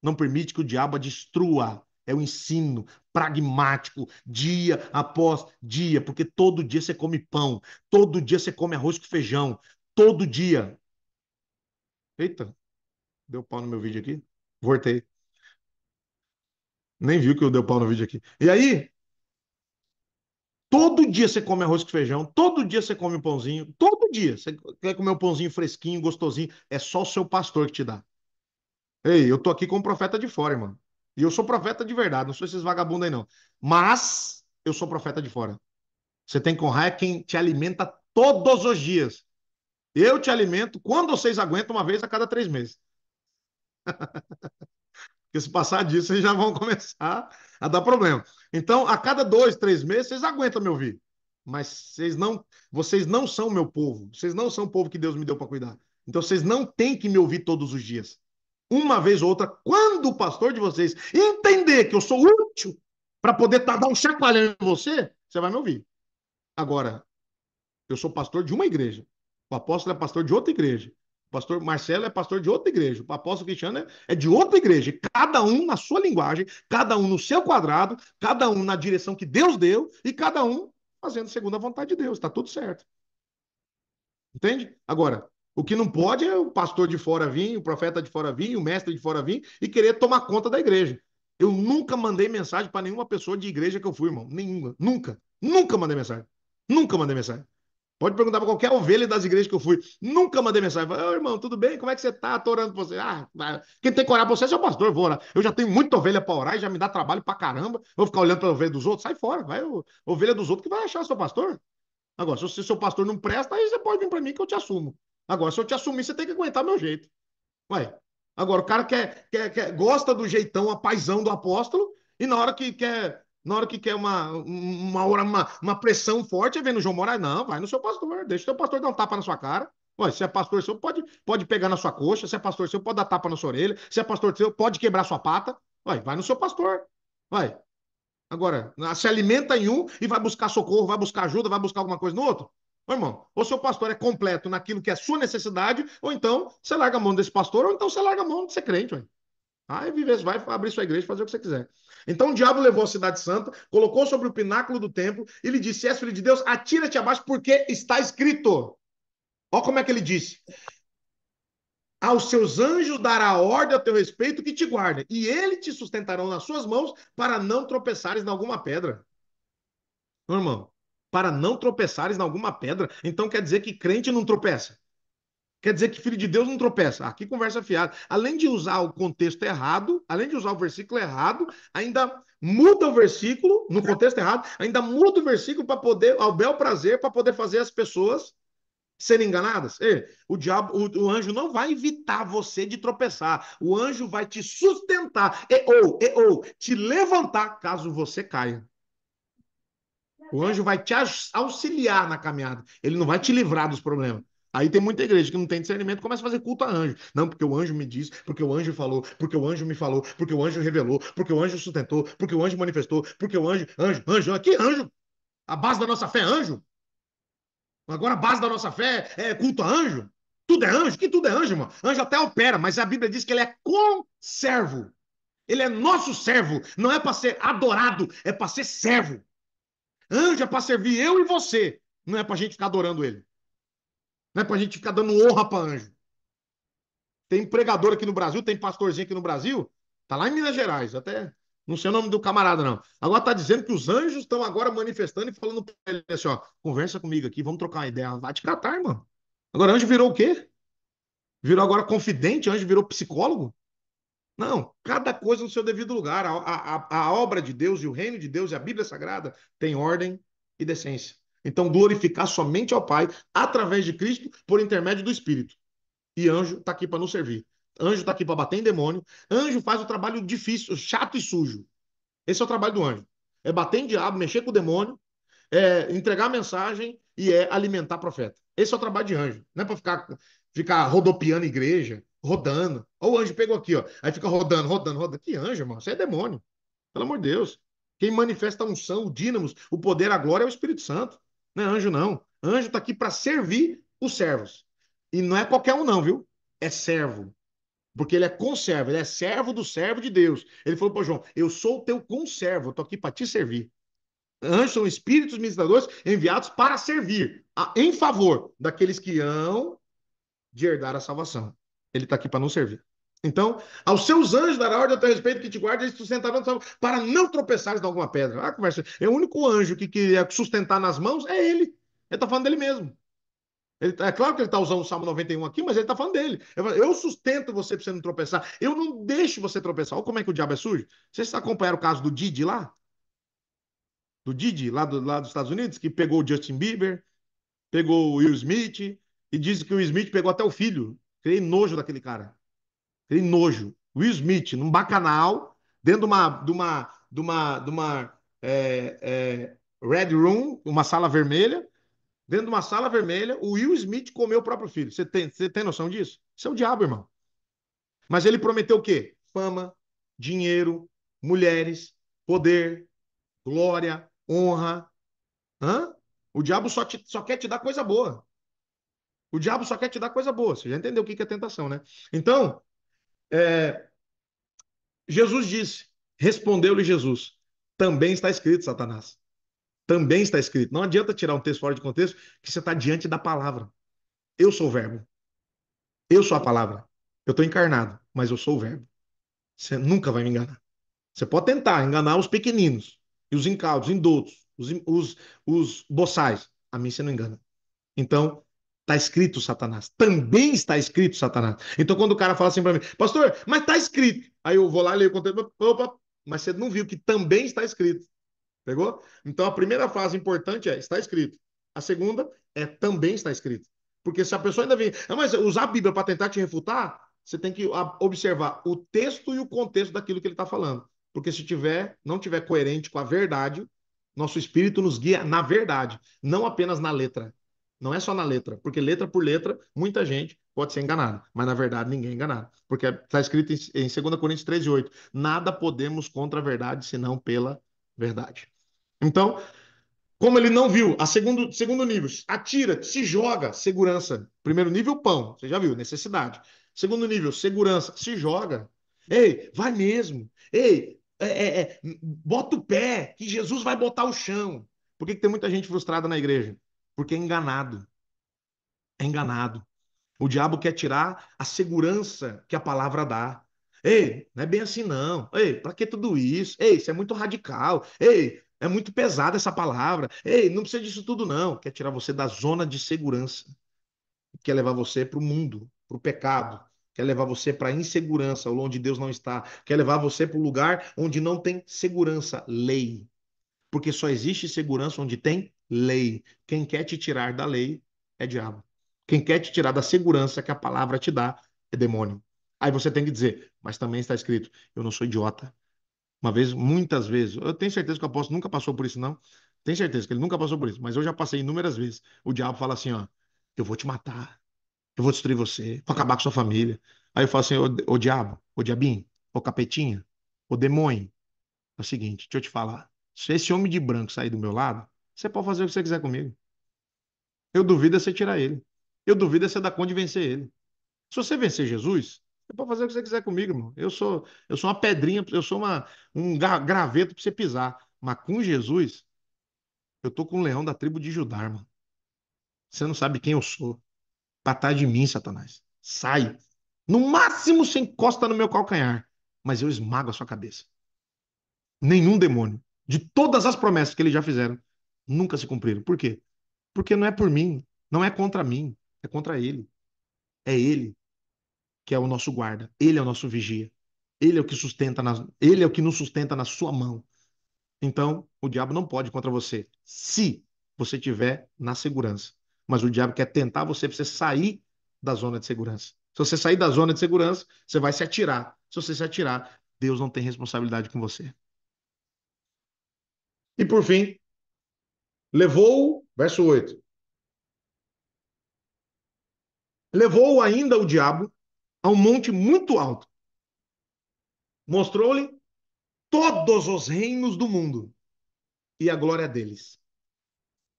Speaker 2: Não permite que o diabo a destrua. É o ensino pragmático, dia após dia, porque todo dia você come pão, todo dia você come arroz com feijão, todo dia. Eita, deu pau no meu vídeo aqui? Voltei. Nem viu que eu deu pau no vídeo aqui. E aí, todo dia você come arroz com feijão, todo dia você come um pãozinho, todo dia você quer comer um pãozinho fresquinho, gostosinho. É só o seu pastor que te dá. Ei, eu tô aqui como profeta de fora, irmão. E eu sou profeta de verdade, não sou esses vagabundos aí, não. Mas eu sou profeta de fora. Você tem que honrar quem te alimenta todos os dias. Eu te alimento quando vocês aguentam uma vez a cada 3 meses. Porque se passar disso, vocês já vão começar a dar problema. Então, a cada 2, 3 meses, vocês aguentam me ouvir. Mas vocês não são meu povo. Vocês não são o povo que Deus me deu para cuidar. Então, vocês não têm que me ouvir todos os dias. Uma vez ou outra, quando o pastor de vocês entender que eu sou útil para poder dar um chacoalhão em você, você vai me ouvir. Agora, eu sou pastor de uma igreja. O apóstolo é pastor de outra igreja. O pastor Marcelo é pastor de outra igreja. O apóstolo Cristiano é de outra igreja. Cada um na sua linguagem, cada um no seu quadrado, cada um na direção que Deus deu e cada um fazendo segundo a vontade de Deus. Está tudo certo. Entende? Agora, o que não pode é o pastor de fora vir, o profeta de fora vir, o mestre de fora vir e querer tomar conta da igreja. Eu nunca mandei mensagem para nenhuma pessoa de igreja que eu fui, irmão. Nenhuma. Nunca. Nunca mandei mensagem. Nunca mandei mensagem. Pode perguntar para qualquer ovelha das igrejas que eu fui. Nunca mandei mensagem. Falei, ô irmão, tudo bem? Como é que você tá? Tô orando por você. Ah, quem tem que orar por você é o pastor, vou orar. Eu já tenho muita ovelha para orar e já me dá trabalho para caramba. Vou ficar olhando para a ovelha dos outros. Sai fora, vai, ovelha dos outros que vai achar seu pastor. Agora, se o seu pastor não presta, aí você pode vir para mim que eu te assumo. Agora, se eu te assumir, você tem que aguentar meu jeito. Ué. Agora, o cara gosta do jeitão, a paisão do apóstolo, e na hora que quer uma pressão forte, é vendo o João Moraes. Não, vai no seu pastor, deixa o seu pastor dar um tapa na sua cara. Ué, se é pastor seu, pode pegar na sua coxa, se é pastor seu, pode dar tapa na sua orelha, se é pastor seu, pode quebrar sua pata. Ué, vai no seu pastor. Ué, agora, se alimenta em um e vai buscar socorro, vai buscar ajuda, vai buscar alguma coisa no outro. Ô, irmão, ou seu pastor é completo naquilo que é sua necessidade, ou então você larga a mão desse pastor, ou então você larga a mão de ser crente. Ué. Aí viver, vai abrir sua igreja e fazer o que você quiser. Então o diabo levou a cidade santa, colocou sobre o pináculo do templo e lhe disse: és filho de Deus, atira-te abaixo, porque está escrito. Olha como é que ele disse: aos seus anjos dará ordem a teu respeito que te guardem, e ele te sustentarão nas suas mãos para não tropeçares em alguma pedra. Meu irmão, para não tropeçares em alguma pedra. Então quer dizer que crente não tropeça. Quer dizer que filho de Deus não tropeça. Aqui conversa fiada. Além de usar o contexto errado, além de usar o versículo errado, ainda muda o versículo, no contexto errado, ainda muda o versículo para poder, ao bel prazer, para poder fazer as pessoas serem enganadas. Ei, o diabo, o anjo não vai evitar você de tropeçar. O anjo vai te sustentar ou te levantar caso você caia. O anjo vai te auxiliar na caminhada. Ele não vai te livrar dos problemas. Aí tem muita igreja que não tem discernimento e começa a fazer culto a anjo. Não, porque o anjo me disse, porque o anjo falou, porque o anjo me falou, porque o anjo revelou, porque o anjo sustentou, porque o anjo manifestou, porque o anjo, que anjo? A base da nossa fé é anjo? Agora a base da nossa fé é culto a anjo? Tudo é anjo? Que tudo é anjo, irmão? Anjo até opera, mas a Bíblia diz que ele é conservo. Ele é nosso servo. Não é para ser adorado, é para ser servo. Anjo é para servir eu e você. Não é para a gente ficar adorando ele. Não é para a gente ficar dando honra para anjo. Tem pregador aqui no Brasil, tem pastorzinho aqui no Brasil. Tá lá em Minas Gerais, até não sei o nome do camarada, não. Agora tá dizendo que os anjos estão agora manifestando e falando para ele assim, ó, conversa comigo aqui, vamos trocar uma ideia. Vai te catar, irmão. Agora, anjo virou o quê? Virou agora confidente? Anjo virou psicólogo? Não, cada coisa no seu devido lugar. A obra de Deus e o reino de Deus e a Bíblia Sagrada tem ordem e decência. Então, glorificar somente ao Pai através de Cristo por intermédio do Espírito. E anjo está aqui para nos servir. Anjo está aqui para bater em demônio. Anjo faz o trabalho difícil, chato e sujo. Esse é o trabalho do anjo. É bater em diabo, mexer com o demônio, é entregar a mensagem e é alimentar profeta. Esse é o trabalho de anjo. Não é para ficar rodopiando igreja, rodando. Ou o anjo pegou aqui, ó. Aí fica rodando, rodando, rodando. Que anjo, irmão? Isso é demônio. Pelo amor de Deus. Quem manifesta a unção, o dínamos, o poder, a glória é o Espírito Santo. Não é anjo, não. Anjo está aqui para servir os servos. E não é qualquer um, não, viu? É servo. Porque ele é conservo, ele é servo do servo de Deus. Ele falou para João: eu sou o teu conservo, eu estou aqui para te servir. Anjos são espíritos ministradores enviados para servir, em favor daqueles que hão de herdar a salvação. Ele está aqui para nos servir. Então, aos seus anjos dará ordem a teu respeito que te guarde, eles sustentarão para não tropeçares em alguma pedra. Ah, conversa. É o único anjo que queria sustentar nas mãos, é ele. Ele está falando dele mesmo. É claro que ele está usando o Salmo 91 aqui, mas ele está falando dele. Eu sustento você para você não tropeçar. Eu não deixo você tropeçar. Olha como é que o diabo é sujo. Vocês acompanharam o caso do Didi lá? Do Didi, lá dos Estados Unidos, que pegou o Justin Bieber, pegou o Will Smith, e diz que o Will Smith pegou até o filho. Criei nojo daquele cara. Criei nojo. Will Smith, num bacanal, dentro de uma Red Room, uma sala vermelha. Dentro de uma sala vermelha, o Will Smith comeu o próprio filho. Você tem noção disso? Isso é o diabo, irmão. Mas ele prometeu o quê? Fama, dinheiro, mulheres, poder, glória, honra. Hã? O diabo só quer te dar coisa boa. O diabo só quer te dar coisa boa. Você já entendeu o que é tentação, né? Então, Jesus disse, respondeu-lhe Jesus, também está escrito, Satanás. Também está escrito. Não adianta tirar um texto fora de contexto, que você está diante da palavra. Eu sou o verbo. Eu sou a palavra. Eu estou encarnado, mas eu sou o verbo. Você nunca vai me enganar. Você pode tentar enganar os pequeninos, e os incautos, os indoutos, os boçais. A mim você não engana. Então, está escrito Satanás. Também está escrito Satanás. Então, quando o cara fala assim para mim, pastor, mas está escrito. Aí eu vou lá e leio o conteúdo. Opa, mas você não viu que também está escrito. Pegou? Então, a primeira frase importante é está escrito. A segunda é também está escrito. Porque se a pessoa ainda vem, mas usar a Bíblia para tentar te refutar, você tem que observar o texto e o contexto daquilo que ele está falando. Porque se não tiver coerente com a verdade, nosso espírito nos guia na verdade, não apenas na letra. Não é só na letra, porque letra por letra, muita gente pode ser enganada, mas na verdade ninguém é enganado. Porque está escrito em 2 Coríntios 13:8, nada podemos contra a verdade, senão pela verdade. Então, como ele não viu, segundo nível, atira, se joga, segurança. Primeiro nível, pão, você já viu, necessidade. Segundo nível, segurança, se joga. Ei, vai mesmo. Ei, bota o pé, que Jesus vai botar o chão. Por que tem muita gente frustrada na igreja? Porque é enganado. É enganado. O diabo quer tirar a segurança que a palavra dá. Ei, não é bem assim não. Ei, para que tudo isso? Ei, isso é muito radical. Ei, é muito pesada essa palavra. Ei, não precisa disso tudo não. Quer tirar você da zona de segurança. Quer levar você para o mundo, para o pecado. Quer levar você para a insegurança, onde Deus não está. Quer levar você para o lugar onde não tem segurança, lei. Porque só existe segurança onde tem lei. Quem quer te tirar da lei é diabo. Quem quer te tirar da segurança que a palavra te dá é demônio. Aí você tem que dizer, mas também está escrito, eu não sou idiota. Uma vez, muitas vezes, eu tenho certeza que o apóstolo nunca passou por isso, não. Tenho certeza que ele nunca passou por isso, mas eu já passei inúmeras vezes. O diabo fala assim, ó, eu vou te matar, eu vou destruir você, vou acabar com sua família. Aí eu falo assim, ô diabo, ô diabinho, ô capetinha, ô demônio, é o seguinte, deixa eu te falar. Se esse homem de branco sair do meu lado, você pode fazer o que você quiser comigo. Eu duvido é você tirar ele. Eu duvido é você dar conta de vencer ele. Se você vencer Jesus, você pode fazer o que você quiser comigo, irmão. Eu sou uma pedrinha, eu sou graveto para você pisar. Mas com Jesus, eu tô com o leão da tribo de Judá, irmão. Você não sabe quem eu sou. Pra trás de mim, Satanás. Sai. No máximo, você encosta no meu calcanhar. Mas eu esmago a sua cabeça. Nenhum demônio, de todas as promessas que eles já fizeram, nunca se cumpriram. Por quê? Porque não é por mim, não é contra mim. É contra ele. É ele que é o nosso guarda. Ele é o nosso vigia. Ele é o que sustenta ele é o que nos sustenta na sua mão. Então, o diabo não pode ir contra você, se você estiver na segurança. Mas o diabo quer tentar você para você sair da zona de segurança. Se você sair da zona de segurança, você vai se atirar. Se você se atirar, Deus não tem responsabilidade com você. E por fim, levou, verso 8, levou ainda o diabo a um monte muito alto, mostrou-lhe todos os reinos do mundo e a glória deles.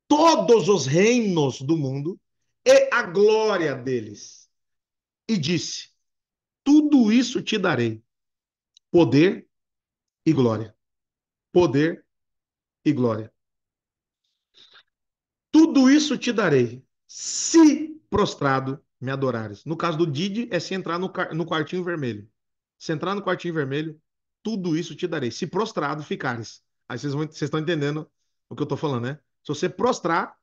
Speaker 2: Todos os reinos do mundo e a glória deles. E disse: tudo isso te darei: poder e glória. Poder e glória. Tudo isso te darei, se prostrado me adorares. No caso do Didi, é se entrar no quartinho vermelho. Se entrar no quartinho vermelho, tudo isso te darei. Se prostrado ficares. Aí vocês estão entendendo o que eu estou falando, né? Se você prostrar,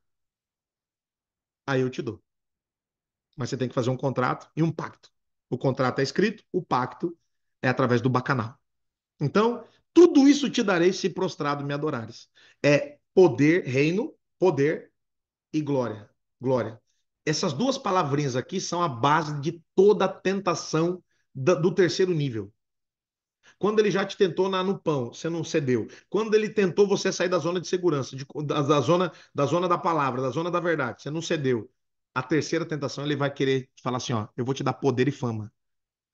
Speaker 2: aí eu te dou. Mas você tem que fazer um contrato e um pacto. O contrato é escrito, o pacto é através do bacanal. Então, tudo isso te darei se prostrado me adorares. É poder, reino, poder e glória. Glória. Essas duas palavrinhas aqui são a base de toda a tentação do terceiro nível. Quando ele já te tentou no pão, você não cedeu. Quando ele tentou você sair da zona de segurança, da zona da palavra, da zona da verdade, você não cedeu. A terceira tentação, ele vai querer falar assim, ó, eu vou te dar poder e fama.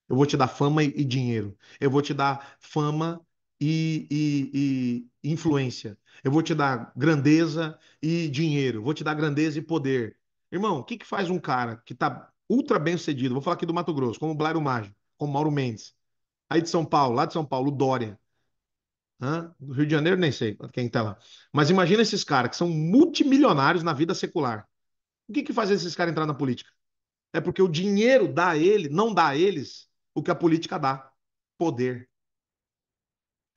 Speaker 2: Eu vou te dar fama e dinheiro. Eu vou te dar fama e influência. Eu vou te dar grandeza e dinheiro. Vou te dar grandeza e poder. Irmão, o que que faz um cara que está ultra bem sucedido? Vou falar aqui do Mato Grosso, como o Blairo Maggi, como Mauro Mendes. Aí de São Paulo, lá de São Paulo, o Dória. Hã? Do Rio de Janeiro, nem sei quem tá lá. Mas imagina esses caras que são multimilionários na vida secular. O que que faz esses caras entrar na política? É porque o dinheiro dá a ele, não dá a eles o que a política dá: poder,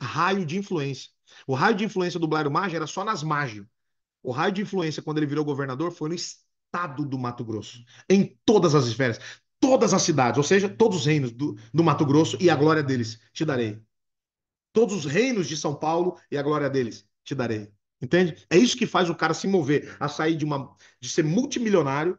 Speaker 2: raio de influência. O raio de influência do Blairo Maggi era só nas margens. O raio de influência, quando ele virou governador, foi no estado do Mato Grosso, em todas as esferas, todas as cidades, ou seja, todos os reinos do Mato Grosso e a glória deles te darei. Todos os reinos de São Paulo e a glória deles te darei. Entende? É isso que faz o cara se mover, a sair de ser multimilionário,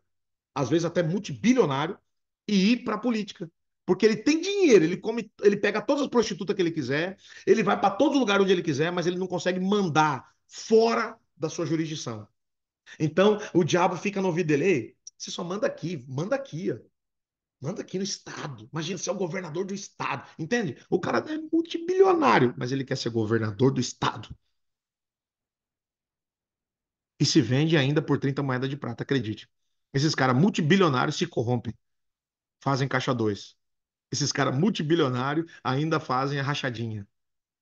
Speaker 2: às vezes até multibilionário, e ir para a política. Porque ele tem dinheiro, ele come, ele pega todas as prostitutas que ele quiser, ele vai para todo lugar onde ele quiser, mas ele não consegue mandar fora da sua jurisdição. Então, o diabo fica no ouvido dele: ei, você só manda aqui, ó. Manda aqui no estado. Imagina, você é o governador do estado. Entende? O cara é multibilionário, mas ele quer ser governador do estado. E se vende ainda por 30 moedas de prata, acredite. Esses caras multibilionários se corrompem, fazem caixa 2. Esses caras multibilionários ainda fazem a rachadinha.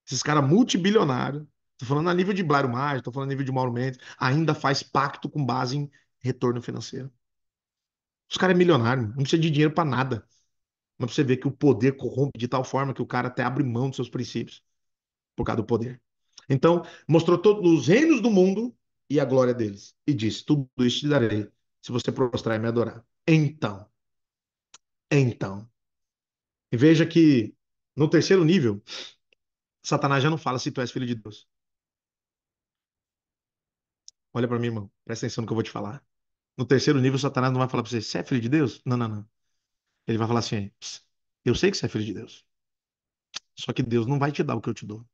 Speaker 2: Esses caras multibilionários, tô falando a nível de Blairo Maggi, tô falando a nível de Mauro Mendes, ainda faz pacto com base em retorno financeiro. Os caras é milionário, não precisa de dinheiro para nada. Mas pra você ver que o poder corrompe de tal forma que o cara até abre mão dos seus princípios por causa do poder. Então, mostrou todos os reinos do mundo e a glória deles. E disse: tudo isso te darei, se você prostrar e me adorar. Então. E veja que no terceiro nível, Satanás já não fala se tu és filho de Deus. Olha para mim, irmão. Presta atenção no que eu vou te falar. No terceiro nível, Satanás não vai falar para você: você é filho de Deus? Não, não, não. Ele vai falar assim: eu sei que você é filho de Deus. Só que Deus não vai te dar o que eu te dou.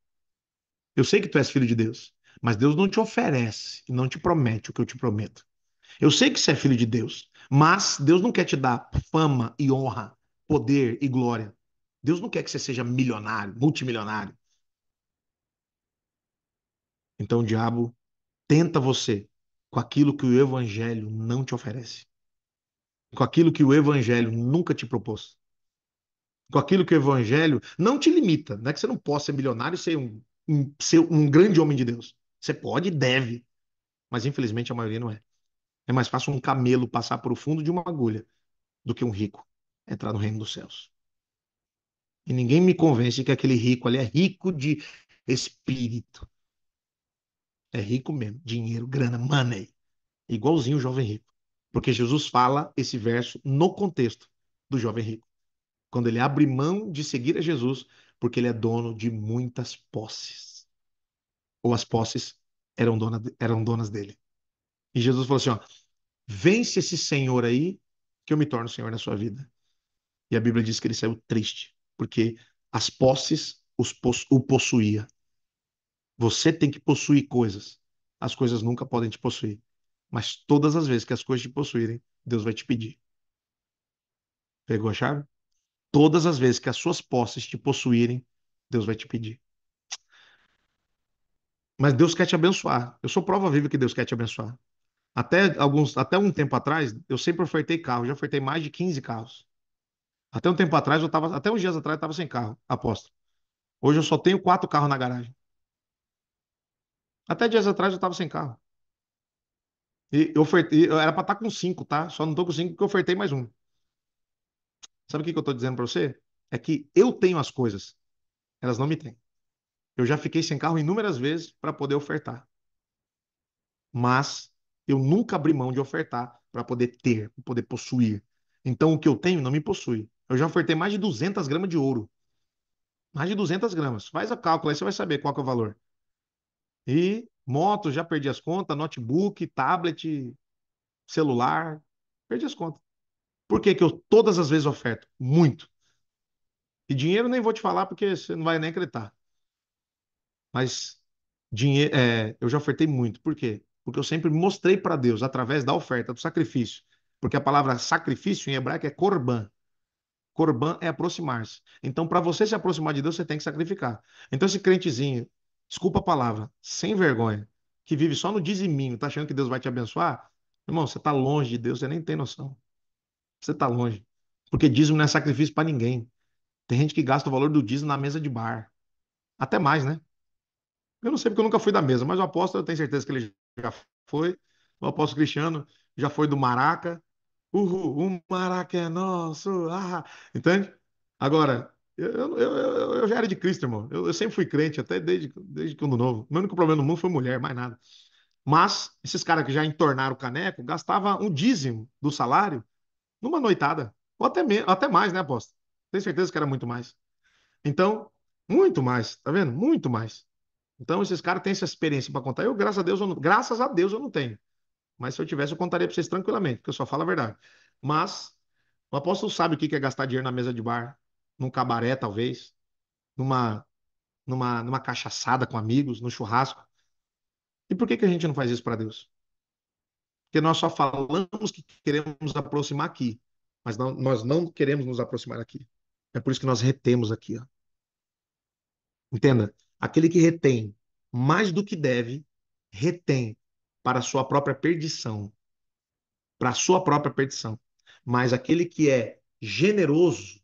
Speaker 2: Eu sei que tu és filho de Deus, mas Deus não te oferece e não te promete o que eu te prometo. Eu sei que você é filho de Deus, mas Deus não quer te dar fama e honra, poder e glória. Deus não quer que você seja milionário, multimilionário. Então o diabo tenta você com aquilo que o evangelho não te oferece, com aquilo que o evangelho nunca te propôs, com aquilo que o evangelho não te limita. Não é que você não possa ser milionário e ser um grande homem de Deus. Você pode e deve, mas infelizmente a maioria não é. É mais fácil um camelo passar por o fundo de uma agulha do que um rico entrar no reino dos céus. E ninguém me convence que aquele rico ali é rico de espírito. É rico mesmo. Dinheiro, grana, money. Igualzinho o jovem rico. Porque Jesus fala esse verso no contexto do jovem rico, quando ele abre mão de seguir a Jesus, porque ele é dono de muitas posses, ou as posses eram donas dele. E Jesus falou assim: ó, vence esse senhor aí, que eu me torno senhor na sua vida. E a Bíblia diz que ele saiu triste, porque as posses o possuía. Você tem que possuir coisas. As coisas nunca podem te possuir. Mas todas as vezes que as coisas te possuírem, Deus vai te pedir. Pegou a chave? Todas as vezes que as suas posses te possuírem, Deus vai te pedir. Mas Deus quer te abençoar. Eu sou prova viva que Deus quer te abençoar. Até um tempo atrás, eu sempre ofertei carro. Já ofertei mais de 15 carros. Até um tempo atrás, até uns dias atrás, eu estava sem carro, aposto. Hoje eu só tenho 4 carros na garagem. Até dias atrás eu estava sem carro. E eu ofertei, eu era para estar com 5, tá? Só não tô com 5 porque eu ofertei mais um. Sabe o que que eu tô dizendo para você? É que eu tenho as coisas, elas não me têm. Eu já fiquei sem carro inúmeras vezes para poder ofertar, mas eu nunca abri mão de ofertar para poder ter, para poder possuir. Então o que eu tenho não me possui. Eu já ofertei mais de 200 gramas de ouro. Mais de 200 gramas. Faz a cálculo aí, você vai saber qual que é o valor. E moto, já perdi as contas, notebook, tablet, celular, perdi as contas. Por que que eu todas as vezes oferto? Muito. E dinheiro nem vou te falar porque você não vai nem acreditar. Mas dinheiro, eu já ofertei muito. Por quê? Porque eu sempre mostrei para Deus através da oferta, do sacrifício. Porque a palavra sacrifício em hebraico é korban. Korban é aproximar-se. Então, para você se aproximar de Deus, você tem que sacrificar. Então, esse crentezinho, desculpa a palavra, sem vergonha, que vive só no diziminho, tá achando que Deus vai te abençoar? Irmão, você tá longe de Deus, você nem tem noção. Você tá longe. Porque dízimo não é sacrifício para ninguém. Tem gente que gasta o valor do dízimo na mesa de bar. Até mais, né? Eu não sei porque eu nunca fui da mesa, mas o apóstolo eu tenho certeza que ele já foi. O apóstolo Cristiano já foi do Maraca. Uhul, o Maraca é nosso. Ah, entende? Agora, eu já era de Cristo, irmão. Eu sempre fui crente, até desde quando novo. O único problema no mundo foi mulher, mais nada. Mas esses caras que já entornaram o caneco gastavam um dízimo do salário numa noitada. Ou até mais, né, apóstolo? Tenho certeza que era muito mais. Então, muito mais, tá vendo? Muito mais. Então, esses caras têm essa experiência para contar. Eu, graças a Deus, eu não tenho. Mas se eu tivesse, eu contaria para vocês tranquilamente, porque eu só falo a verdade. Mas o apóstolo sabe o que é gastar dinheiro na mesa de bar, num cabaré, talvez, numa, numa cachaçada com amigos, no churrasco. E por que que a gente não faz isso para Deus? Porque nós só falamos que queremos nos aproximar aqui, mas nós não queremos nos aproximar aqui. É por isso que nós retemos aqui, ó. Entenda? Aquele que retém mais do que deve, retém para a sua própria perdição, para a sua própria perdição. Mas aquele que é generoso,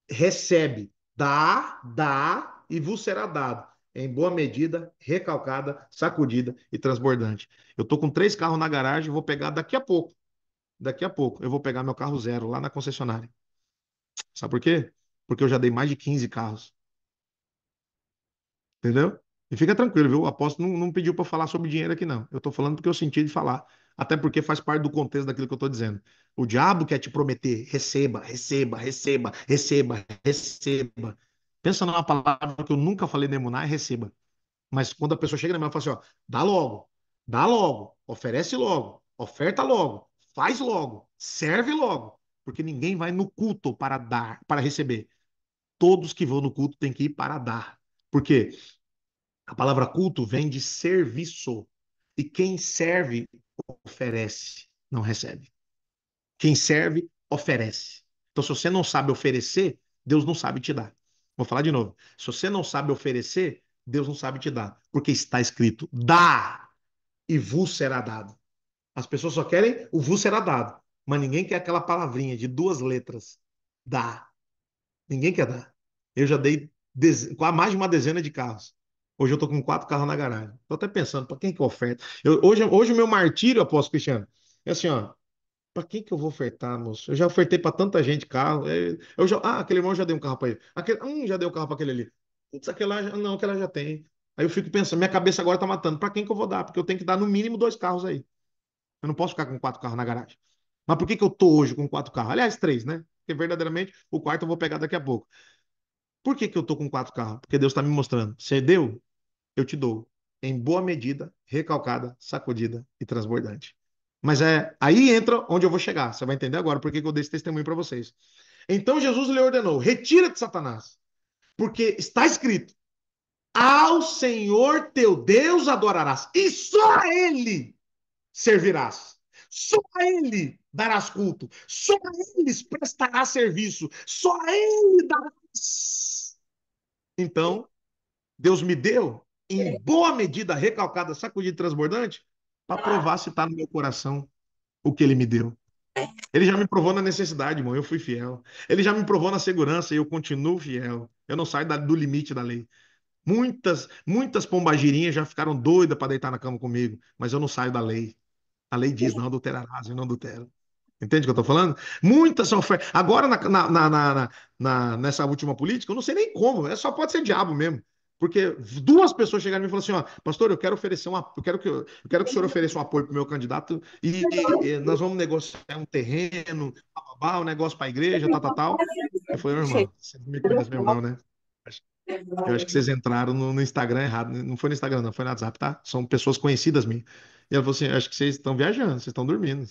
Speaker 2: recebe, dá e vos será dado. Em boa medida, recalcada, sacudida e transbordante. Eu tô com 3 carros na garagem, vou pegar daqui a pouco. Daqui a pouco eu vou pegar meu carro zero lá na concessionária. Sabe por quê? Porque eu já dei mais de 15 carros. Entendeu? E fica tranquilo, viu? O apóstolo não pediu para falar sobre dinheiro aqui, não. Eu estou falando porque eu senti de falar. Até porque faz parte do contexto daquilo que eu estou dizendo. O diabo quer te prometer: receba, receba, receba, receba, receba. Pensa numa palavra que eu nunca falei nem é receba. Mas quando a pessoa chega na minha e fala assim: ó, dá logo, oferece logo, oferta logo, faz logo, serve logo. Porque ninguém vai no culto para dar, para receber. Todos que vão no culto têm que ir para dar. Por quê? A palavra culto vem de serviço. E quem serve, oferece, não recebe. Quem serve, oferece. Então, se você não sabe oferecer, Deus não sabe te dar. Vou falar de novo. Se você não sabe oferecer, Deus não sabe te dar. Porque está escrito: dá e vos será dado. As pessoas só querem o vos será dado. Mas ninguém quer aquela palavrinha de 2 letras. Dá. Ninguém quer dar. Eu já dei mais de uma dezena de carros. Hoje eu tô com 4 carros na garagem. Tô até pensando, para quem que eu oferto? Hoje o meu martírio, apóstolo Cristiano, é assim, ó. Para quem que eu vou ofertar, moço? Eu já ofertei para tanta gente carro. Aquele irmão já deu um carro para ele. Já deu um carro para aquele ali. Putz, aquele lá, não, aquele lá já tem. Aí eu fico pensando, minha cabeça agora tá matando. Para quem que eu vou dar? Porque eu tenho que dar no mínimo 2 carros aí. Eu não posso ficar com quatro carros na garagem. Mas por que que eu tô hoje com quatro carros? Aliás, três, né? Porque verdadeiramente o quarto eu vou pegar daqui a pouco. Por que que eu tô com quatro carros? Porque Deus está me mostrando. Você deu, eu te dou. Em boa medida, recalcada, sacudida e transbordante. Mas é aí entra onde eu vou chegar. Você vai entender agora por que que eu dei esse testemunho para vocês. Então Jesus lhe ordenou: retira-te, Satanás, porque está escrito: ao Senhor teu Deus adorarás, e só a Ele servirás. Só a Ele darás culto. Só a Ele prestarás serviço. Só a Ele darás. Então, Deus me deu, em boa medida, recalcada, sacudida e transbordante, para provar se está no meu coração o que Ele me deu. Ele já me provou na necessidade, irmão, eu fui fiel. Ele já me provou na segurança e eu continuo fiel. Eu não saio do limite da lei. Muitas pombagirinhas já ficaram doidas para deitar na cama comigo, mas eu não saio da lei. A lei diz, não adulterarás, eu não adultero. Entende o que eu estou falando? Muitas são ofertas. Agora, nessa última política, eu não sei nem como, só pode ser diabo mesmo. Porque duas pessoas chegaram em mim e falaram assim: ó, pastor, eu quero oferecer eu quero eu quero que o senhor ofereça um apoio para o meu candidato e nós vamos negociar um terreno, um negócio para a igreja, tal, tal, tal. Eu falei, meu irmão, você não me conhece mesmo, não, né? Eu acho que vocês entraram no Instagram errado. Não foi no Instagram, não, foi no WhatsApp, tá? São pessoas conhecidas minhas. E ela falou assim: acho que vocês estão viajando, vocês estão dormindo.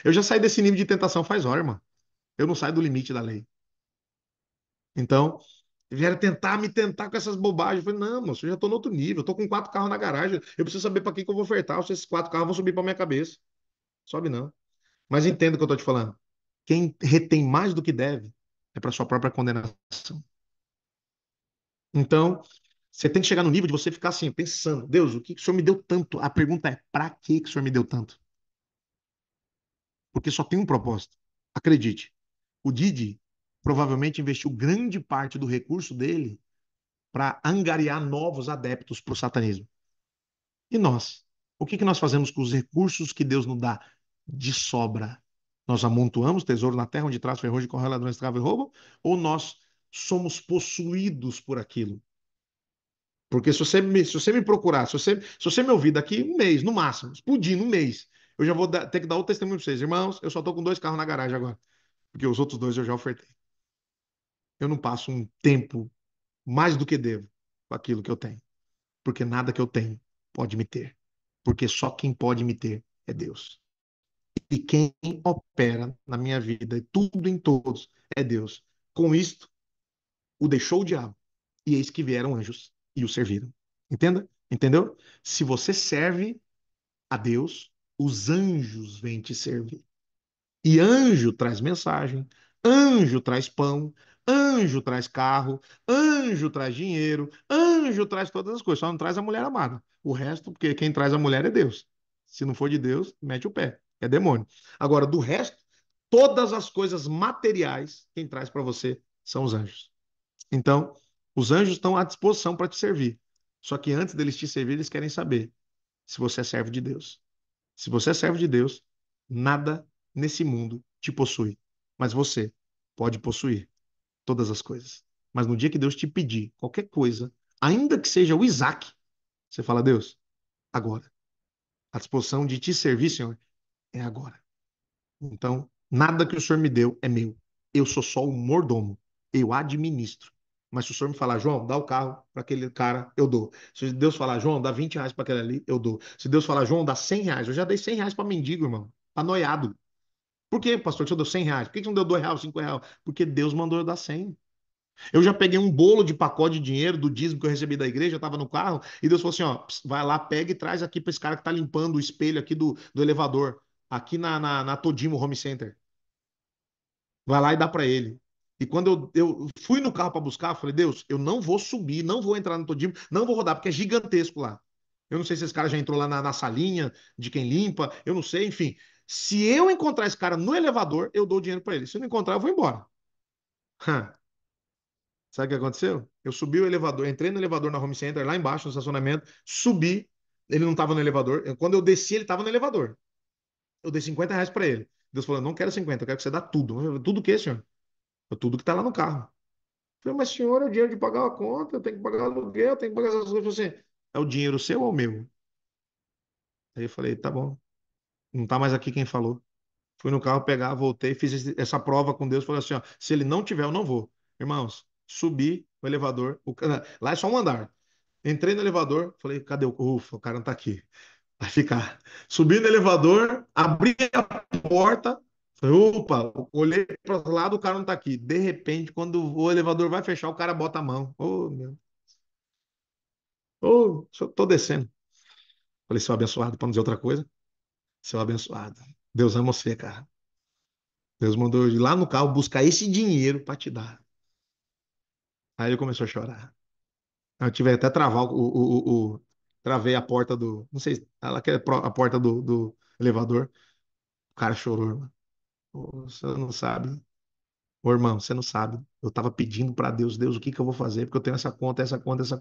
Speaker 2: Eu já saí desse nível de tentação faz hora, irmão. Eu não saio do limite da lei. Então, vieram tentar me tentar com essas bobagens. Eu falei, não, moço, eu já estou no outro nível. Eu estou com quatro carros na garagem. Eu preciso saber para que eu vou ofertar. Se esses quatro carros vão subir para minha cabeça. Sobe não. Mas entenda o que eu estou te falando. Quem retém mais do que deve é para sua própria condenação. Então, você tem que chegar no nível de você ficar assim, pensando, Deus, o que que o Senhor me deu tanto? A pergunta é, para que o Senhor me deu tanto? Porque só tem um propósito. Acredite, o Didi provavelmente investiu grande parte do recurso dele para angariar novos adeptos para o satanismo. E nós? O que que nós fazemos com os recursos que Deus nos dá de sobra? Nós amontoamos tesouro na terra onde traz ferrugem, corrói, ladrões, escravo e roubo? Ou nós somos possuídos por aquilo? Porque se você me procurar, se você me ouvir daqui um mês, no máximo, explodindo um mês, eu já vou ter que dar outro testemunho para vocês. Irmãos, eu só estou com dois carros na garagem agora, porque os outros dois eu já ofertei. Eu não passo um tempo mais do que devo com aquilo que eu tenho, porque nada que eu tenho pode me ter, porque só quem pode me ter é Deus. E quem opera na minha vida, e tudo em todos, é Deus. Com isto, o deixou o diabo, e eis que vieram anjos e o serviram. Entenda? Entendeu? Se você serve a Deus, os anjos vêm te servir. E anjo traz mensagem, anjo traz pão, anjo traz carro, anjo traz dinheiro, anjo traz todas as coisas, só não traz a mulher amada. O resto, porque quem traz a mulher é Deus. Se não for de Deus, mete o pé, é demônio. Agora, do resto, todas as coisas materiais, quem traz para você são os anjos. Então, os anjos estão à disposição para te servir. Só que antes deles te servir, eles querem saber se você é servo de Deus. Se você é servo de Deus, nada nesse mundo te possui. Mas você pode possuir todas as coisas. Mas no dia que Deus te pedir qualquer coisa, ainda que seja o Isaac, você fala, Deus, agora. A disposição de te servir, Senhor, é agora. Então, nada que o Senhor me deu é meu. Eu sou só o mordomo. Eu administro. Mas se o Senhor me falar, João, dá o carro para aquele cara, eu dou. Se Deus falar, João, dá R$ 20 para aquele ali, eu dou. Se Deus falar, João, dá R$ 100, eu já dei R$ 100 para mendigo, irmão. Tá noiado. Por que, pastor, que você deu R$ 100? Por que você não deu R$ 2, R$ 5? Porque Deus mandou eu dar 100. Eu já peguei um bolo de pacote de dinheiro do dízimo que eu recebi da igreja, eu estava no carro, e Deus falou assim: ó, vai lá, pega e traz aqui para esse cara que tá limpando o espelho aqui do elevador, aqui na Todimo Home Center. Vai lá e dá para ele. E quando eu fui no carro para buscar, eu falei: Deus, eu não vou subir, não vou entrar no Todimo, não vou rodar, porque é gigantesco lá. Eu não sei se esse cara já entrou lá na salinha de quem limpa, eu não sei, enfim. Se eu encontrar esse cara no elevador, eu dou o dinheiro para ele. Se eu não encontrar, eu vou embora. Sabe o que aconteceu? Eu subi o elevador, entrei no elevador na Home Center, lá embaixo, no estacionamento, subi, ele não estava no elevador. Quando eu desci, ele estava no elevador. Eu dei R$ 50 para ele. Deus falou: não quero 50, eu quero que você dá tudo. Eu falei, tudo o quê, senhor? Tudo que está lá no carro. Eu falei, mas senhor, é o dinheiro de pagar a conta, eu tenho que pagar o aluguel, eu tenho que pagar essas coisas. Eu falei assim, é o dinheiro seu ou meu? Aí eu falei, tá bom, não tá mais aqui quem falou. Fui no carro pegar, voltei, fiz essa prova com Deus, falei assim, ó, se ele não tiver, eu não vou. Irmãos, subi o elevador, lá é só um andar. Entrei no elevador, falei, cadê o... Ufa, o cara não tá aqui. Vai ficar. Subi no elevador, abri a porta, falei, opa, olhei para o lado, o cara não tá aqui. De repente, quando o elevador vai fechar, o cara bota a mão. Ô, meu. Ô, tô descendo. Falei, seu abençoado, para não dizer outra coisa. Seu abençoado. Deus ama você, cara. Deus mandou eu ir lá no carro buscar esse dinheiro para te dar. Aí ele começou a chorar. Eu tive até travar travei a porta do. Não sei, ela que é a porta do elevador. O cara chorou, irmão. Ô, você não sabe. Ô, irmão, você não sabe. Eu estava pedindo para Deus, Deus, o que que eu vou fazer? Porque eu tenho essa conta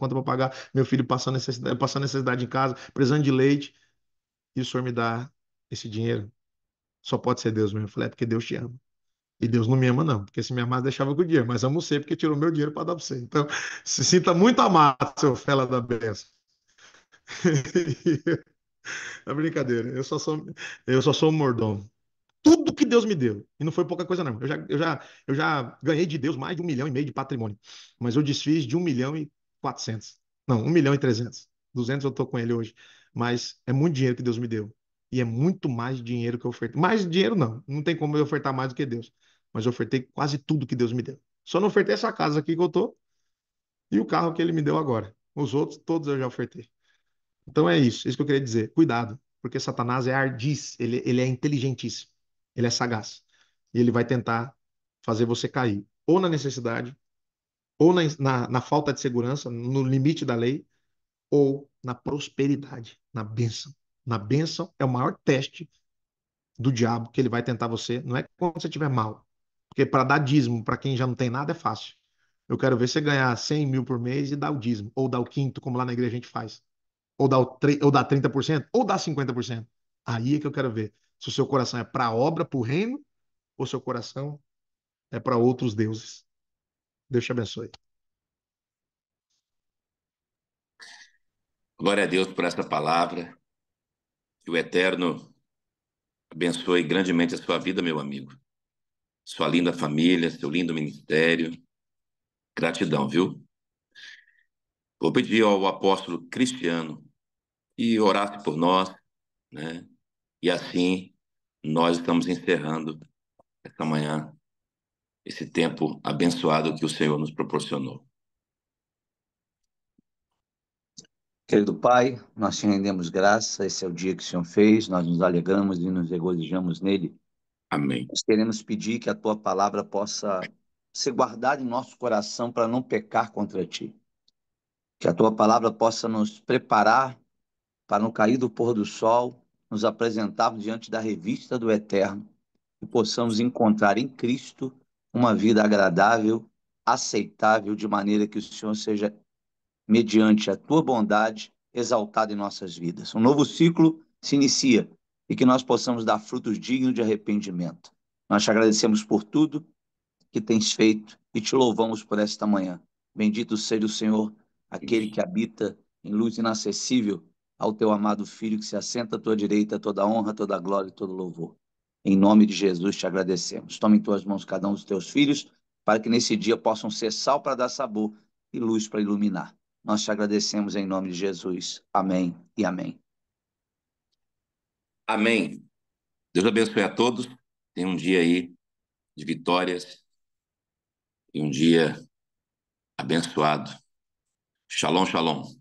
Speaker 2: para pagar. Meu filho passando necessidade em casa, precisando de leite. E o senhor me dá esse dinheiro. Só pode ser Deus mesmo. Eu falei, é porque Deus te ama. E Deus não me ama, não. Porque se me amasse, deixava com o dinheiro. Mas amo você, porque tirou meu dinheiro para dar para você. Então, se sinta muito amado, seu fela da benção. É brincadeira. Eu só sou um mordomo. Tudo que Deus me deu. E não foi pouca coisa, não. Eu já ganhei de Deus mais de 1,5 milhão de patrimônio. Mas eu desfiz de 1,4 milhão. Não, 1,3 milhão. 200 eu tô com ele hoje. Mas é muito dinheiro que Deus me deu. E é muito mais dinheiro que eu ofertei. Mais dinheiro, não. Não tem como eu ofertar mais do que Deus. Mas eu ofertei quase tudo que Deus me deu. Só não ofertei essa casa aqui que eu tô e o carro que ele me deu agora. Os outros, todos eu já ofertei. Então é isso que eu queria dizer. Cuidado, porque Satanás é ardiz, ele é inteligentíssimo, ele é sagaz. E ele vai tentar fazer você cair, ou na necessidade, ou na falta de segurança, no limite da lei, ou na prosperidade, na bênção. Na bênção é o maior teste do diabo que ele vai tentar você, não é quando você estiver mal. Porque para dar dízimo para quem já não tem nada é fácil. Eu quero ver você ganhar 100 mil por mês e dar o dízimo, ou dar o quinto, como lá na igreja a gente faz. Ou dá 30%, ou dá 50%. Aí é que eu quero ver se o seu coração é para a obra, para o reino, ou seu coração é para outros deuses. Deus te abençoe.
Speaker 1: Glória a Deus por essa palavra. Que o Eterno abençoe grandemente a sua vida, meu amigo. Sua linda família, seu lindo ministério. Gratidão, viu? Vou pedir ao apóstolo Cristiano que orasse por nós, né? E assim nós estamos encerrando essa manhã, esse tempo abençoado que o Senhor nos proporcionou.
Speaker 3: Querido Pai, nós te rendemos graça, esse é o dia que o Senhor fez, nós nos alegramos e nos regozijamos nele.
Speaker 1: Amém.
Speaker 3: Nós queremos pedir que a tua palavra possa ser guardada em nosso coração para não pecar contra ti. Que a tua palavra possa nos preparar para no cair do pôr do sol, nos apresentarmos diante da revista do Eterno e possamos encontrar em Cristo uma vida agradável, aceitável, de maneira que o Senhor seja mediante a tua bondade, exaltada em nossas vidas. Um novo ciclo se inicia e que nós possamos dar frutos dignos de arrependimento. Nós te agradecemos por tudo que tens feito e te louvamos por esta manhã. Bendito seja o Senhor, aquele que habita em luz inacessível ao teu amado Filho, que se assenta à tua direita, toda honra, toda glória e todo louvor. Em nome de Jesus te agradecemos. Toma em tuas mãos cada um dos teus filhos, para que nesse dia possam ser sal para dar sabor e luz para iluminar. Nós te agradecemos em nome de Jesus. Amém e amém.
Speaker 1: Amém. Deus abençoe a todos. Tenha um dia aí de vitórias e um dia abençoado. Shalom, shalom.